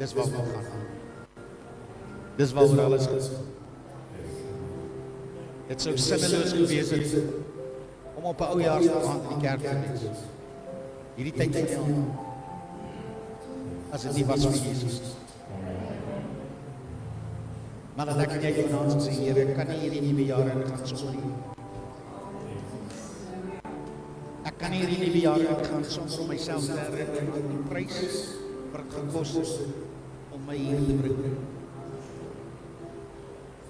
B: Dis wat we gaan. Dis waaroor alles gaan. Het sou sinneloos gewees het om op 'n oujaarsdag in die kerk te wees. Hierdie tyd van die jaar. As dit nie was vir Jesus. Maar dan kan jy vanaand sê, Here, ek kan nie hierdie nuwe jaar ingaan sonder U. Ek kan nie hierdie nuwe jaar ingaan sonder om myself te herinner aan die prys wat dit gekos het om my hier te bring.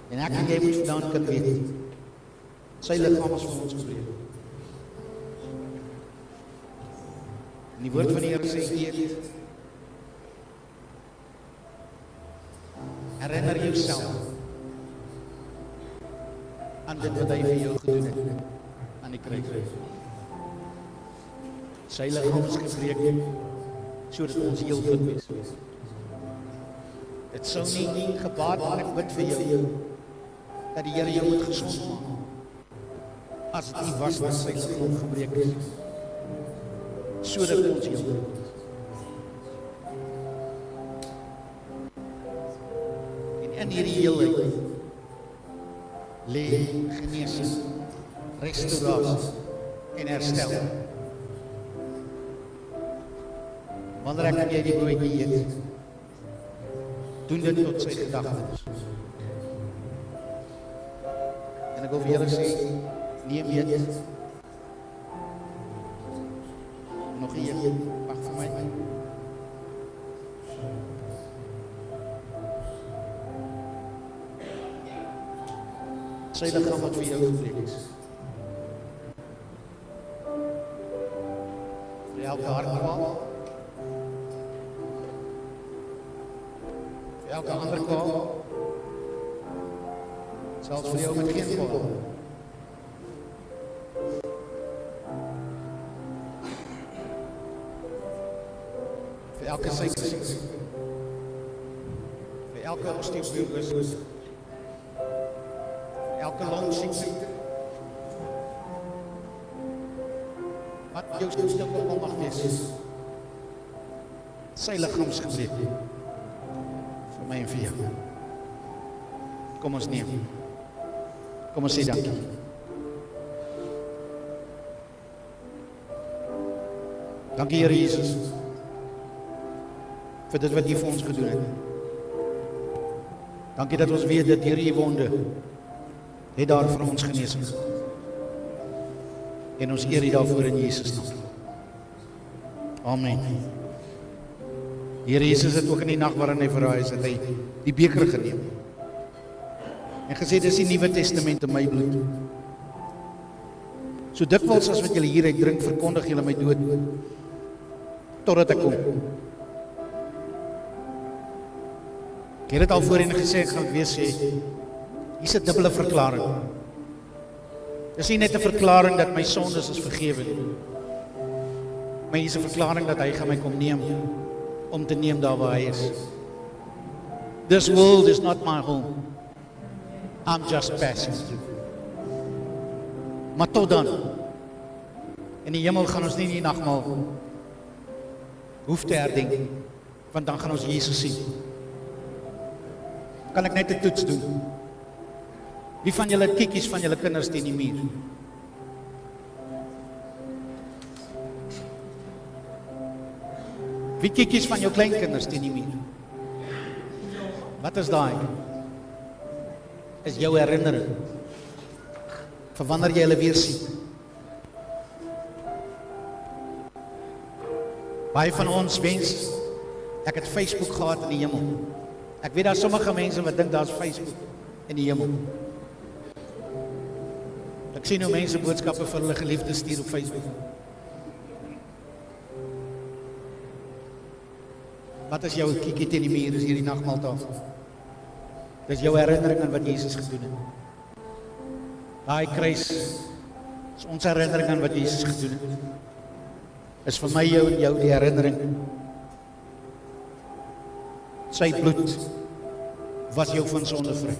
B: En ek en jy moet vandaan kan weet, sy liggaam is vir ons gebreek. En die woord van die Here sê, eet, herinner jouself aan dit wat hy vir jou gedoen het, aan die kruis. Sy liggaam is gebreek sodat ons heel kan wees. Dit sou nie gebaat maar ek bid vir jou, dat die Here jou moet gesond maak, as dit nie was dat sy liggaam gebreek is, sodat ons heel kan wees. En in hierdie heelheid, lê genesing, restaurasie en herstel. Wanneer ek en jy die broodjie eet, doen dit tot sy gedagtes. En ek wil vir julle sê, neem eet. Nog een, wag vir my. Sy liggaam wat vir jou gebreek is. Vir elke hartkwaal, vir elke ander kwaal, selfs vir jou met geen kwaal. Vir elke suikersiekte, vir elke osteoporose, elke longsiekte, wat jou stil mag wees, sy liggaamsgebreek, vir my en vir jou. Kom ons neem, kom ons sê dankie. Dankie Here Jesus, vir dit wat U vir ons gedoen het. Dankie dat ons weet dat deur U wonde, het daar vir ons genesing. En ons eer U daarvoor in Jesus naam. Amen. Here Jesus het ook in die nag waarin hy verraai is, het hy die beker geneem. En gesê, dis die Nuwe Testament in my bloed. So dikwels as wat julle hieruit drink, verkondig julle my dood, totdat ek kom. Ek het dit al voorheen gesê, ek gaan weer sê, hier is 'n dubbele verklaring. Dis nie net 'n verklaring dat my sondes is vergewe nie, maar hier is 'n verklaring dat hy gaan my kom neem, om te neem daar waar hy is. This world is not my home. I'm just passing through. Maar tot dan, in die hemel gaan ons nie die nagmaal hoef te herdenk, want dan gaan ons Jesus sien. Kan ek net 'n toets doen? Wie van julle kiekies van julle kinders teen die muur? Wie kiekies van jou kleinkinders teen die muur? Wat is daai? Is jou herinnering vir wanneer jy hulle weer sien. Baie van ons wens, ek het Facebook gehad in die hemel. Ek weet daar sommige mense wat dink daar's Facebook in die hemel. Ek sien hoe mense boodskappe vir hulle geliefdes stuur op Facebook. Wat is jou kiekie teen die muur, is hierdie nagmaaltafel? Dis jou herinnering aan wat Jesus gedoen het. Daai kruis is ons herinnering aan wat Jesus gedoen het. Is vir my, jou en jou die herinnering. Sy bloed was jou van sonde vry.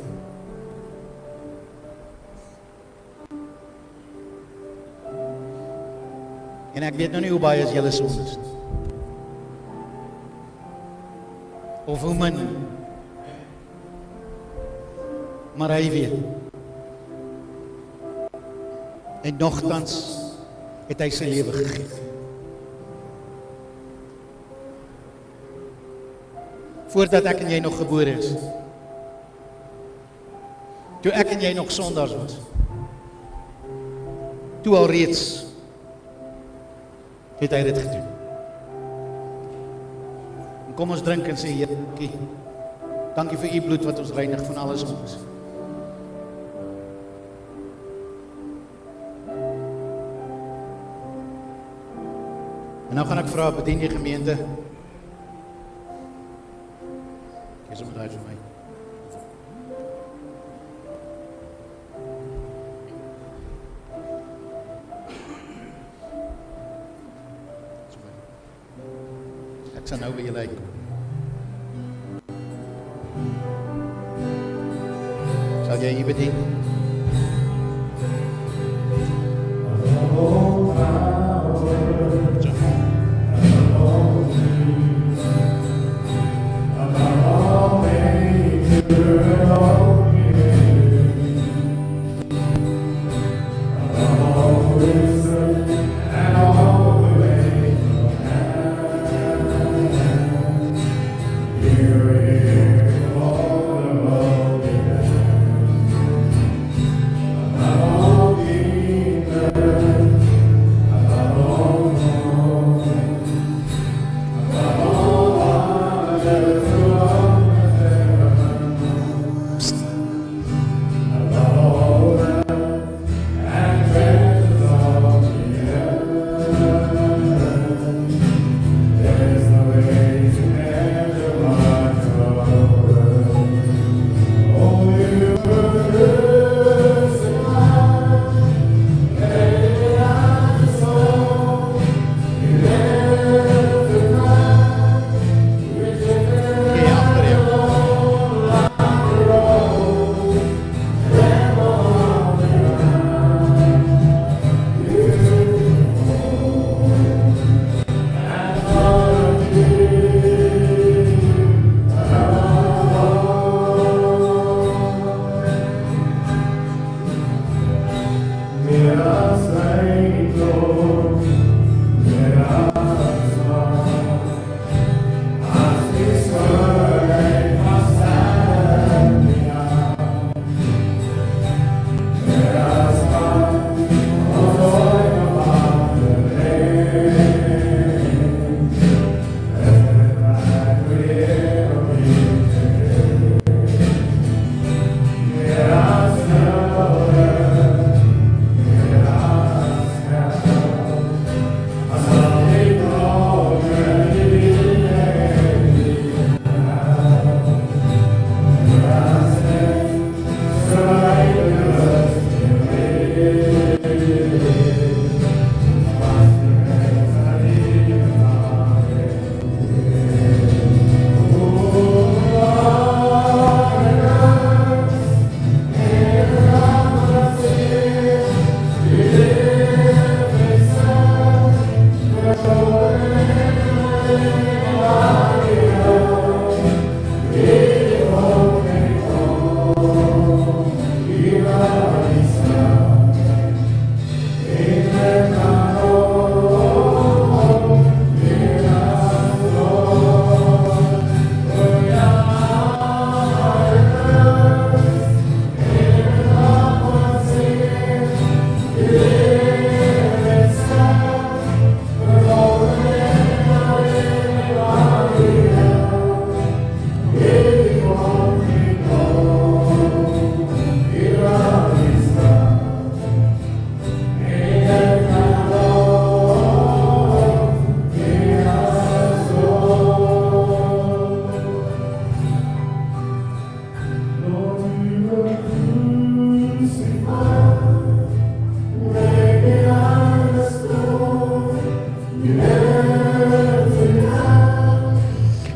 B: En ek weet nou nie hoe baie is julle sondes, of hoe min, maar hy weet. En nogtans het hy sy lewe gegee. Voordat ek en jy nog gebore is, toe ek en jy nog sondaars was, toe alreeds het hy dit gedoen. En kom ons drink en sê, Here, dankie vir U bloed wat ons reinig van alles ons. En nou gaan ek vra, bedien die gemeente. Kies om het vir my. Ek sal nou by julle uitkom. Sal jy hier bedien?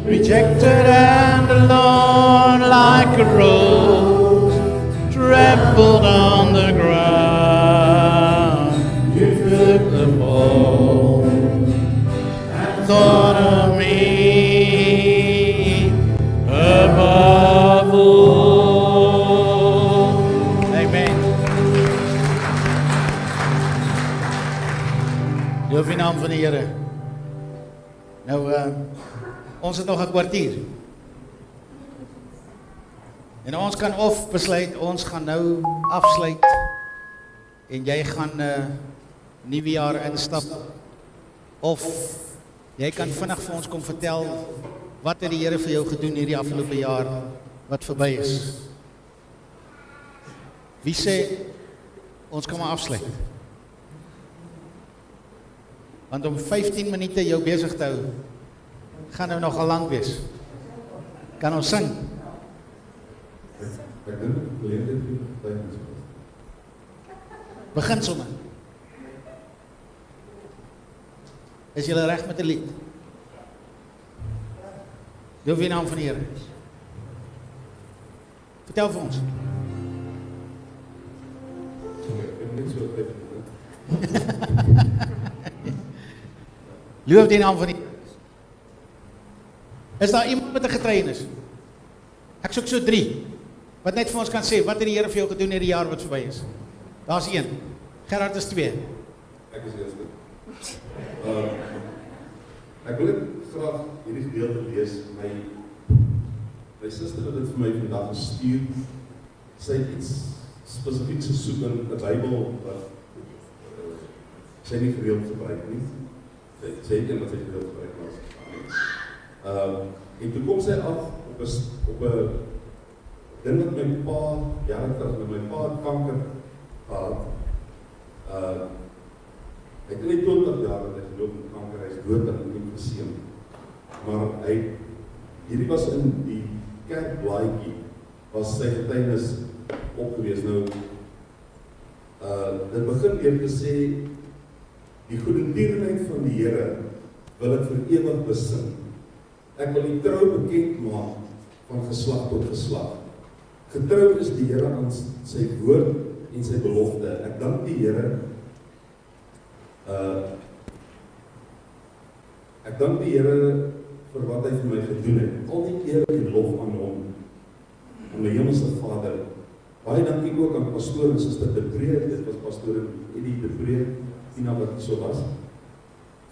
A: Rejected and alone like a rose, trampled on the ground. You took the fall and thought of me above all. Amen. Loof die naam van die Here. Nou, ons het nog 'n kwartier. En ons kan of besluit, ons gaan nou afsluit en jy gaan nuwe jaar instap, of jy kan vinnig vir ons kom vertel wat het die Here vir jou gedoen hierdie afgelope jaar wat verby is. Wie sê ons kan maar afsluit? Want om 15 minute jou besig te hou gaan nou nogal lank wees. Kan ons sing? Begin sommer. Is julle reg met 'n lied?
B: Loof die naam van die Here. Vertel vir ons. Loof die naam van die Here. Is daar iemand met 'n getuienis? Ek soek so 3. Wat net vir ons kan sê, wat het die Here vir jou gedoen in die jaar wat verby is? Daar's 1. Gerard is 2.
C: Ek is eerste. Ek wil net graag hierdie gedeelte lees. My suster het dit vir my vandag gestuur. Sy het iets spesifieks gesoek in 'n Bybel wat sy nie gereeld gebruik nie. Sy het een wat sy gereeld gebruik was. En toe kom sy af op 'n ding wat my pa, jare terug, met my pa het kanker gehad. Hy het nie 20 jaar dat hy geloop met kanker, hy is dood en nie geseën. Maar hierdie was in die kerkblaadjie, was sy getuienis opgewees. Nou, dit begin weer te sê, die goedertierenheid van die Here wil ek vir ewig besin. Ek wil die trou bekend maak van geslag tot geslag. Getrou is die Here aan sy woord en sy belofte. Ek dank die Here. Ek dank die Here vir wat hy vir my gedoen het. Al die eer en lof aan hom, aan my hemelse Vader. Baie dankie ook aan pastoor en suster De Breer, dit was pastoor Eddie De Breer, Tina wat so was,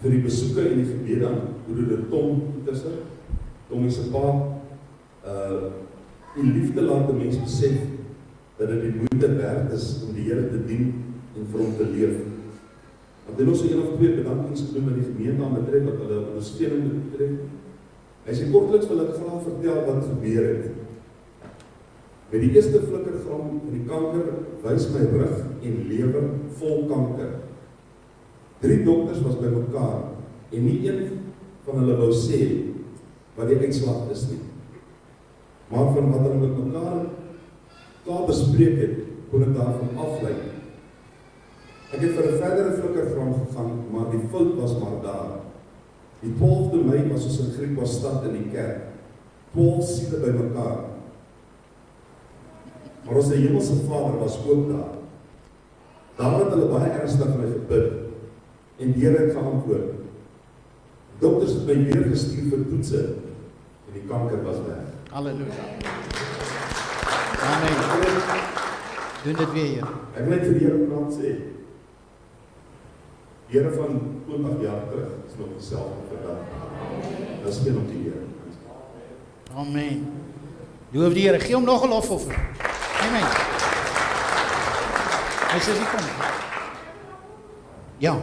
C: vir die besoeke en die gebede aan broeder Tom Pieterse, Tommy se pa, die liefde laat 'n mens besef dat dit die moeite werd is om die Here te dien en vir hom te leef. Want hy het nog so 1 of 2 bedankings gedoen met die gemeente aan betref, wat hulle ondersteuning betref. Hy sê kortliks wil ek graag vertel wat gebeur het. Met die eerste flikkergram van die kanker wys my rug en lewer vol kanker. 3 dokters was by mekaar en nie een van hulle wou sê wat die uitslag is nie. Maar van wat hulle met mekaar klaar bespreek het, kon ek daarvan aflei. Ek het vir 'n verdere flikkergram gegaan, maar die fout was maar daar. Die 12de Mei was ons in Griekbastad in die kerk. 12 siele by mekaar. Maar ons hemelse Vader was ook daar. Daar het hulle baie ernstig vir my gebid en die Here het geantwoord. Dokters het my weer gestuur vir toetse en die kanker was weg.
B: Halleluja. Amen. Doen dit weer, Here.
C: Ek wil net vir die Here vanaand sê, die Here van 20 jaar terug is nog dieselfde vandag. Dat is geen om die Here.
B: Amen. Loof die Here, gee hom nog 'n lofoffer. Amen. Hy sê kom. Ja.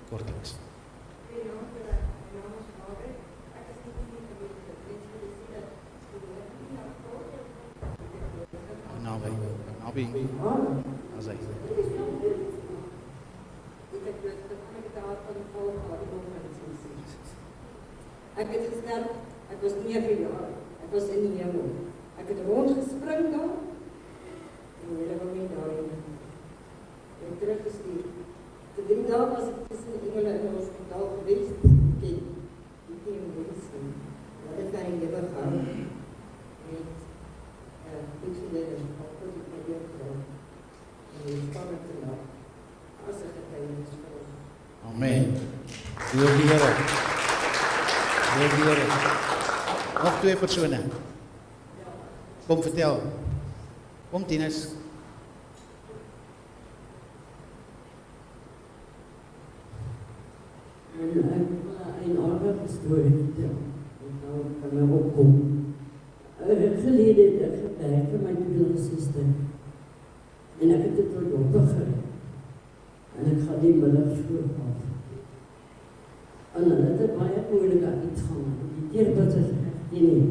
B: Kortliks. Nabi. As hy.
D: Ek het gesterf, ek was 9 jaar, ek was in die hemel. Ek het rondgespring daar, en hulle wou my daarin. Ek het teruggestuur. Vir 3 dae was ek tussen engele in die hospitaal gewees, die mense. Wat het my lewe gehou, met goed gelede, al goed het my lewe gedaan, en die spannend te laat, as ek getuienis vir ons.
B: Amen. Loof die Here. Loof die Here. Nog 2 persone. Kom vertel. Kom Tinus.
E: Een aardige storie vertel. En nou kan my opkom. Gelede het ek gewerk vir my toedelingssister. En ek het dit tot dokter gery. En ek gaan die middag vroeg af. En dan het ek baie moeilik aan iets gaan. Die teerpad is echt nie.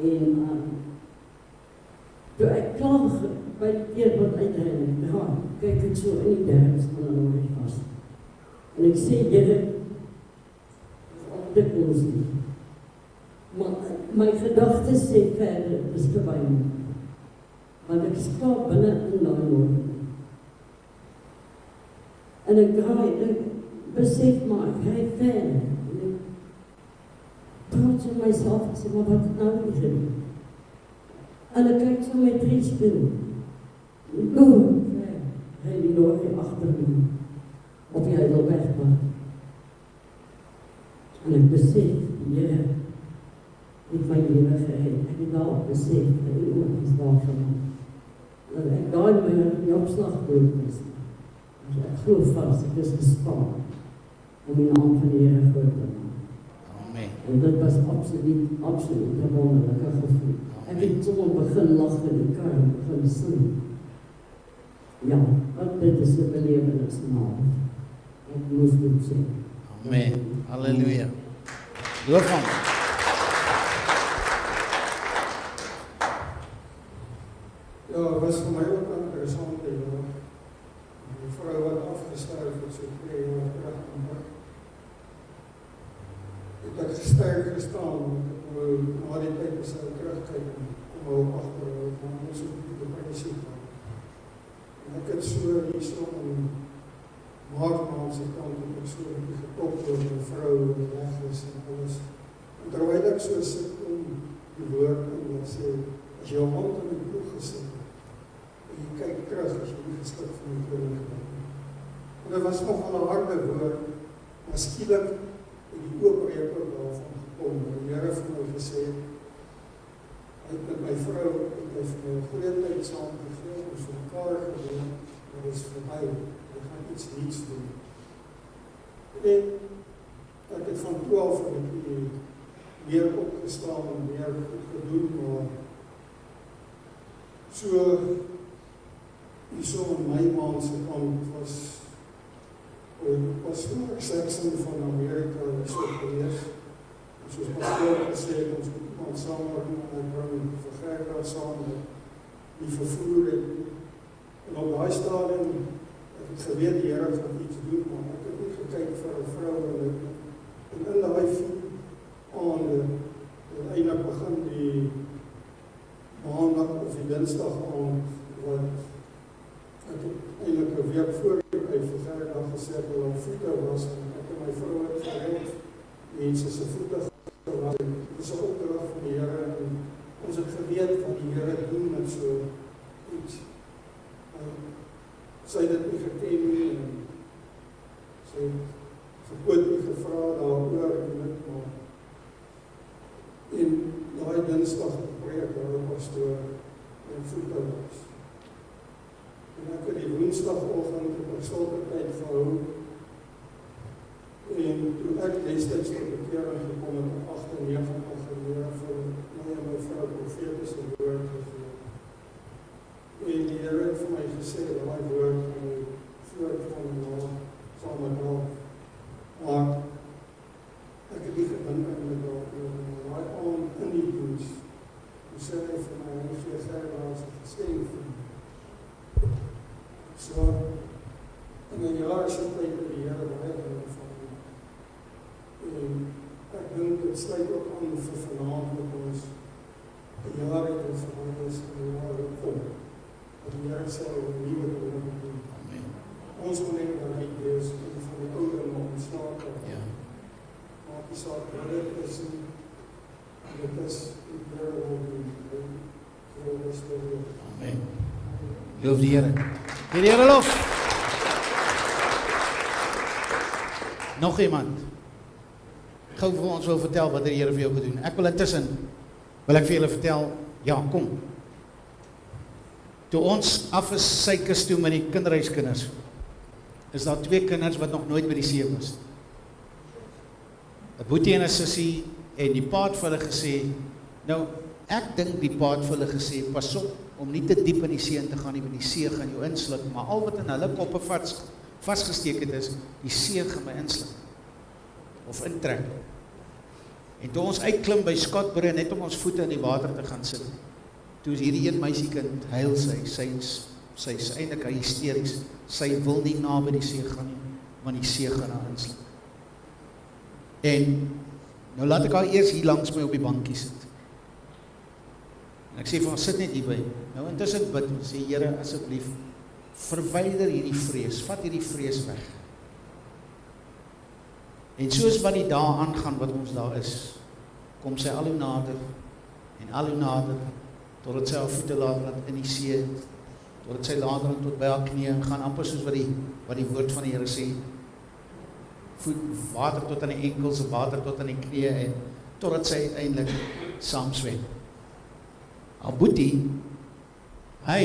E: En toe ek klaar by die teerpad uitrein, kyk ek so in die derms van hulle my vast. En ek sê, Here, is al dikwels nie. Maar my gedagtes sê verder, dis gewyn. Want ek skaap binne in daai woord. En ek draai, ek besef maar, ek ry verder. En ek praat so myself, ek sê, maar wat het nou nie gedoen? En ek kyk so met triespeel. Hy die lorry agter my, op die Heidelbergpad. En ek besef, die Here het my lewe gered. Ek het daar besef, dat die oog is daar van my. Dat ek daar in my opslag dood is. Dus ek glo vast, ek is gespaard om die naam van die Here groot te maak.
B: Amen.
E: En dit was absoluut 'n wonderlike gevoel. Ek het sommer begin lag in die kar, begin sing. Ja, wat dit is 'n belewenis maar. Ek moes dit sê.
B: Amen. Halleluja. Loof hom.
F: Ja, het was vir my ook interessant, die vrou wat afgesterf het, so 2 jaar terug. Het ek sterk gestaan, want ek na die tyd as ek terugkyk, kom ook agter, want ons het die depressie gehad. En ek het so hierso in Maartmaanse kant, het ek so die getop door die vrou, die weg is en alles. En terwyl ek so sit om die woord en ek sê, as jou hand in die ploeg gesit, en jy kyk terug as jy nie geskik van die koning gedaan. En dit was nog al 'n harde woord, maar skielik het die oopbreek ook daarvan gekom. Die Here het vir my gesê, hy het met my vrou, het hy vir my 'n groot tyd saam gegee, ons het mekaar gedoen, maar dit is verby, hy gaan iets niets doen. En ek het van 12 uur meer opgestaan en meer goed gedoen, maar so hierso in my maand se kant was vroeger Saxon van Amerika hierso gewees. En soos pastoor gesê het, ons moet iemand saamwerk en ek bring vir Gerda saam met die vervoer het. En op daai stadium ek het geweet die Here gaan iets doen, maar ek het nie gekyk vir 'n vrou en in daai aande uiteindelik begin die maandag of die dinsdag aand wat ek het eintlik 'n week voor by Gerda gesê dat hulle voete was en ek en my vrou het gered mense se voete was. Dit is 'n opdrag van die Here en ons het geweet wat die Here doen met so iets. Sy het dit nie geken nie en sy het verkoot nie gevra daaroor en dit maar en daai dinsdag preek waar die pastoor en voete was. En ek het die woensdagoggend op sulke tyd gehou en toe ek destyds tot bekering gekom het op 98 gelede vir my en my vrou profetiese woord gegee. En die Here het vir my gesê dat daai woord van die voortkom na saam met haar. Maar ek het nie gedink aan dit daai aand in die diens. Hy sê hy vir my, hy gee Gerda as 'n geskenk vir my. So, in 'n jaar se tyd het die Here baie dinge van my. En ek dink dit sluit ook aan vir vanaand met ons 'n jaar het ons verhaal is en 'n jaar het kom. Dat die Here sal 'n nuwe dinge doen.
B: Amen.
F: Ons moet net bereid wees om van die ou dinge ontslae te raak.
B: Ja.
F: Maak die saak wat dit is en dit is die Here wil doen.
B: Amen. Loof die Here. Die Here lof. Nog iemand? Gou vir ons wil vertel wat die Here vir jou gedoen. Ek wil intussen wil ek vir julle vertel, ja, kom. Toe ons af is Suikers toe met die kinderhuiskinders, is daar 2 kinders wat nog nooit by die see was. 'n Boetie en 'n sussie en die pa het vir hulle gesê, nou ek dink die pa het vir hulle gesê, pas op om nie te diep in die see in te gaan nie, want die see gaan jou insluk, maar al wat in hulle koppe vasgesteek het is, die see gaan my insluk, of intrek. En toe ons uitklim by Scotbury, net om ons voete in die water te gaan sit, toe is hierdie een meisiekind, huil sy is eintlik hysteries, sy wil nie naby die see gaan nie, want die see gaan haar insluk. En Nou laat ek haar eers hier langs my op die bankie sit. En ek sê vir haar, sit net hierby. Nou intussen bid en sê, Here, asseblief, verwyder hierdie vrees, vat hierdie vrees weg. En soos wat die dae aangaan wat ons daar is, kom sy al hoe nader, en al hoe nader, totdat sy haar voete laat in die see, totdat sy later tot by haar knieë gaan, amper soos wat die woord van die Here sê, water tot aan die enkels, water tot aan die knieë, en totdat sy uiteindelik saam swem. Haar boetie, hy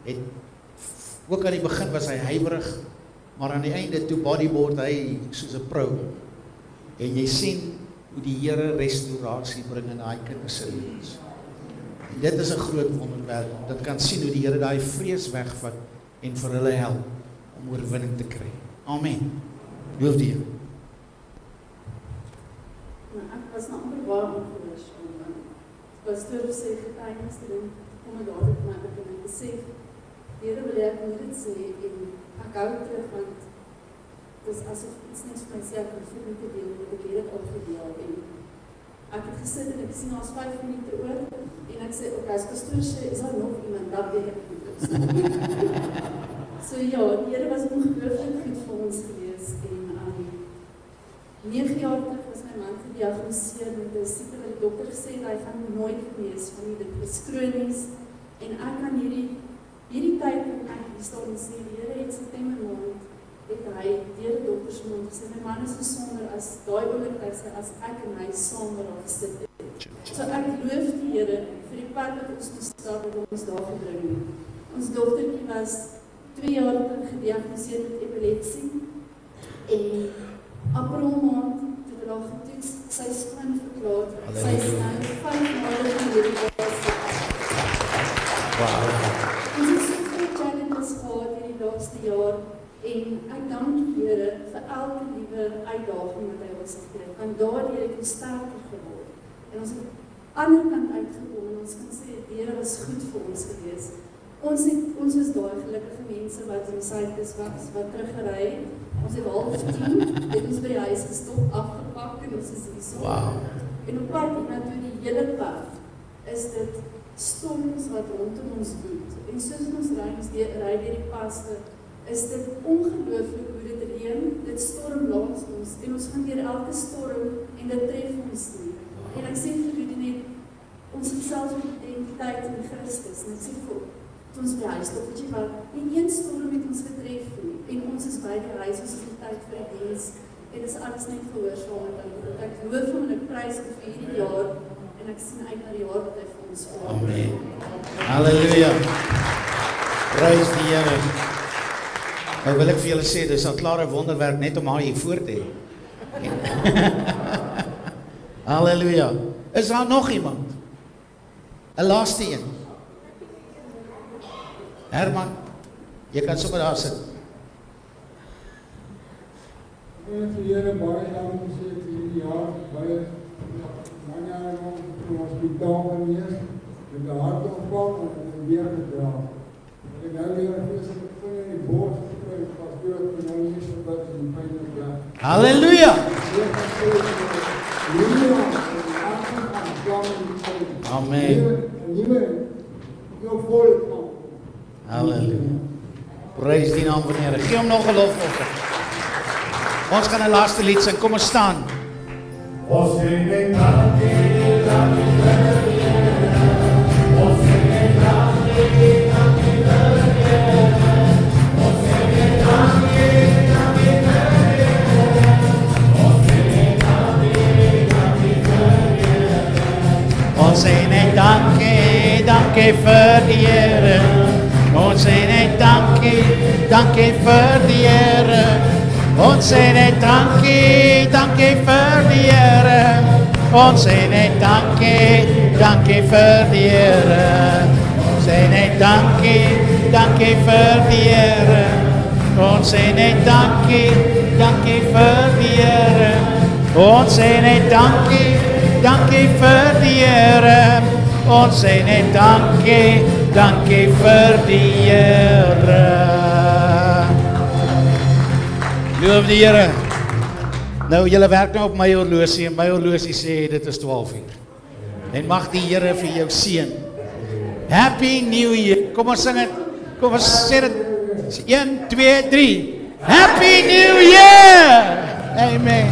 B: het, ook aan die begin was hy huiwerig, maar aan die einde toe bodyboard hy soos 'n pro. En jy sien hoe die Here restaurasie bring in daai kinders se lewens. En dit is 'n groot wonderwerk. Dit kan sien hoe die Here daai vrees wegvat en vir hulle help om oorwinning te kry. Amen. Loof die Here.
G: Nou, ek was nou amper baie ongerus om pastoor sê getuienis te doen, kom ek dadelik na ek en ek besef, die Here wil ek moet dit sê en ek hou terug, want het is asof iets net vir myself en vir my te deel, wat ek hier het opgedeel en ek het gesit en ek sien ons 5 minute oor en ek sê, ok, as pastoor sê, is daar nog iemand, dat weet ek goed. So ja, die Here was ongelooflik goed vir ons gewees en 9 jaar terug was my man gediagnoseer met 'n siekte wat die dokter gesê het, hy gaan nooit genees van dit is kronies en ek kan hierdie tyd en ek hier staan en sê, die Here het September maand het hy deur die dokter se mond gesê, my man is gesonder as daai oomblik as ek en hy saam met hom gesit het. So ek loof die Here vir die pad wat ons gestap het om ons daar gebring het. Ons dogtertjie was 2 jaar terug gediagnoseer met epilepsie en April maand, toe hulle al getoets, sy is skoon verklaar, sy is nou 5 maande gelede was.
B: Wow.
G: Ons het soveel challenges gehad in die laatste jaar en ek dank die Here vir elke liewe uitdaging wat hy ons gegee het, want daardeur het ons sterker geword. En ons het aan die ander kant uitgekom en ons kan sê, die Here was goed vir ons gewees. Ons is daai gelukkige mense wat in Suid-Afrika was, wat teruggery het. Ons het 9:30, het ons by die huis gestop, afgepak en ons is hier so.
B: Wow.
G: En op pad hiernatoe die hele pad is dit storms wat rondom ons woed. En soos ons ry deur die paste, is dit ongelooflik hoe dit reën, dit storm langs ons en ons gaan deur elke storm en dit tref ons nie. En ek sê vir julle net, ons het selfs met identiteit in Christus en ek sê vir ons by huis, weet jy wat, nie een storm het ons getref nie, en ons is by die huis, ons is die tyd vir die diens, en dit is alles net gehoorsaam met hom. Ek loof hom en ek prys hom vir hierdie jaar, en ek sien uit na die jaar wat hy vir ons voor.
B: Amen. Halleluja. Prys die Here. Nou wil ek vir julle sê, dis al klare wonderwerk net om haar hier voor te hê. Halleluja. Is daar nog iemand? 'n laaste een. Herman, jy kan sommer daar sit.
F: Ek wil vir Here baie dankie sê vir hierdie jaar, baie jare lang in die hospitaal gewees, met 'n hartaanval en weer gedra. En ek nou weer vreeslik pyn in die bors gekry, pastoor het nou nie so baie in pyn gekry.
B: Halleluja! Amen. Halleluja. Prys die naam van die Here. Gee hom nog 'n lofoffer. Ons gaan 'n laaste lied sing. Kom ons staan.
H: Ons sing net dankie, dankie vir die Here. Ons sing net dankie, dankie vir die Here. Ons sing net dankie, dankie vir die Here. Ons sing net dankie, dankie vir die Here.
B: Ons sê net dankie, dankie vir die Here. Ons sê net dankie, dankie vir die Here. Ons sê net dankie, dankie vir die Here. Ons sê net dankie, dankie vir die Here. Ons sê net dankie, dankie vir die Here. Ons sê net dankie, dankie vir die Here. Ons sê net dankie, dankie vir die Here. Ons sê net dankie, dankie vir die Here. Loof die Here. Nou, julle werk nou op my horlosie en my horlosie sê dit is 12 uur. En mag die Here vir jou seën. Happy New Year. Kom ons sing dit. Kom ons sê dit. 1, 2, 3. Happy New Year! Amen.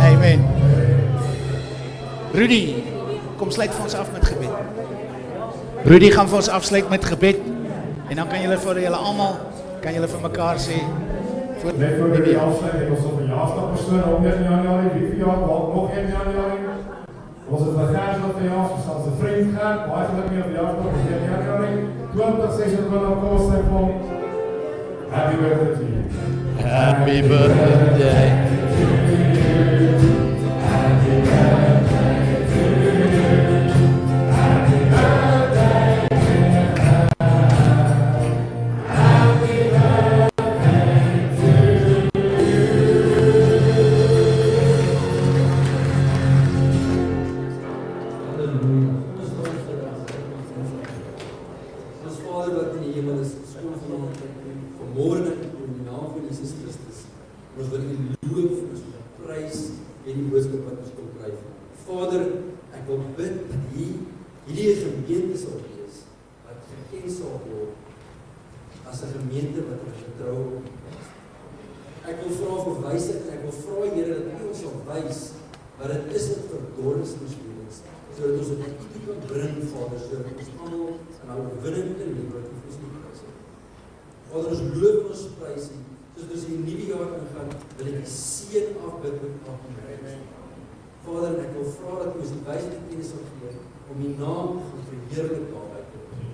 B: Amen. Rudy, kom sluit vir ons af met gebed. Rudy gaan vir ons afsluit met gebed. En dan kan julle vir julle almal, kan julle vir mekaar sê,
H: Net voor die afsluit, ek was op 'n jaarstappersoon op 1 Januarie, wie verjaar, nog 1 Januarie. Was het van Gert verjaar, ons gaan zijn vriend gaan, baie gelukkig op verjaardag op 1 Januarie, 2026 koos hy van Happy birthday to you.
A: Happy birthday.
H: Happy birthday to you. Happy birthday to you. Happy birthday to you.
I: Ons Vader wat in die hemel is, skoon vanaand vanmorgen in die naam van Jesus Christus. Ons wil U loof, ons wil prys en die boodskap wat ons kom kry. Vader, ek wil bid dat hierdie gemeente sal wees, wat geken sal word as 'n gemeente wat ons vertrou op U is. Ek wil vra vir wysheid en ek wil vra Here dat U ons sal wys wat dit is wat verdorrings in ons lewens, sodat ons dit U kan bring, Vader, sodat ons almal in haar oorwinning kan leef wat U vir ons lief is. Vader, ons loof en ons prys U. Soos ons in die nuwe jaar ingaan, wil ek die seën afbid met elke mens. Vader, ek wil vra dat U ons die wysheid en kennis sal gee om U naam te verheerlik daarby te doen.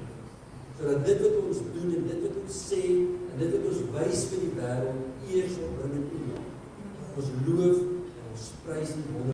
I: Sodat dit wat ons doen en dit wat ons sê en dit wat ons wys vir die wêreld eer sal bring in U naam. Ons loof en ons prys U wonder.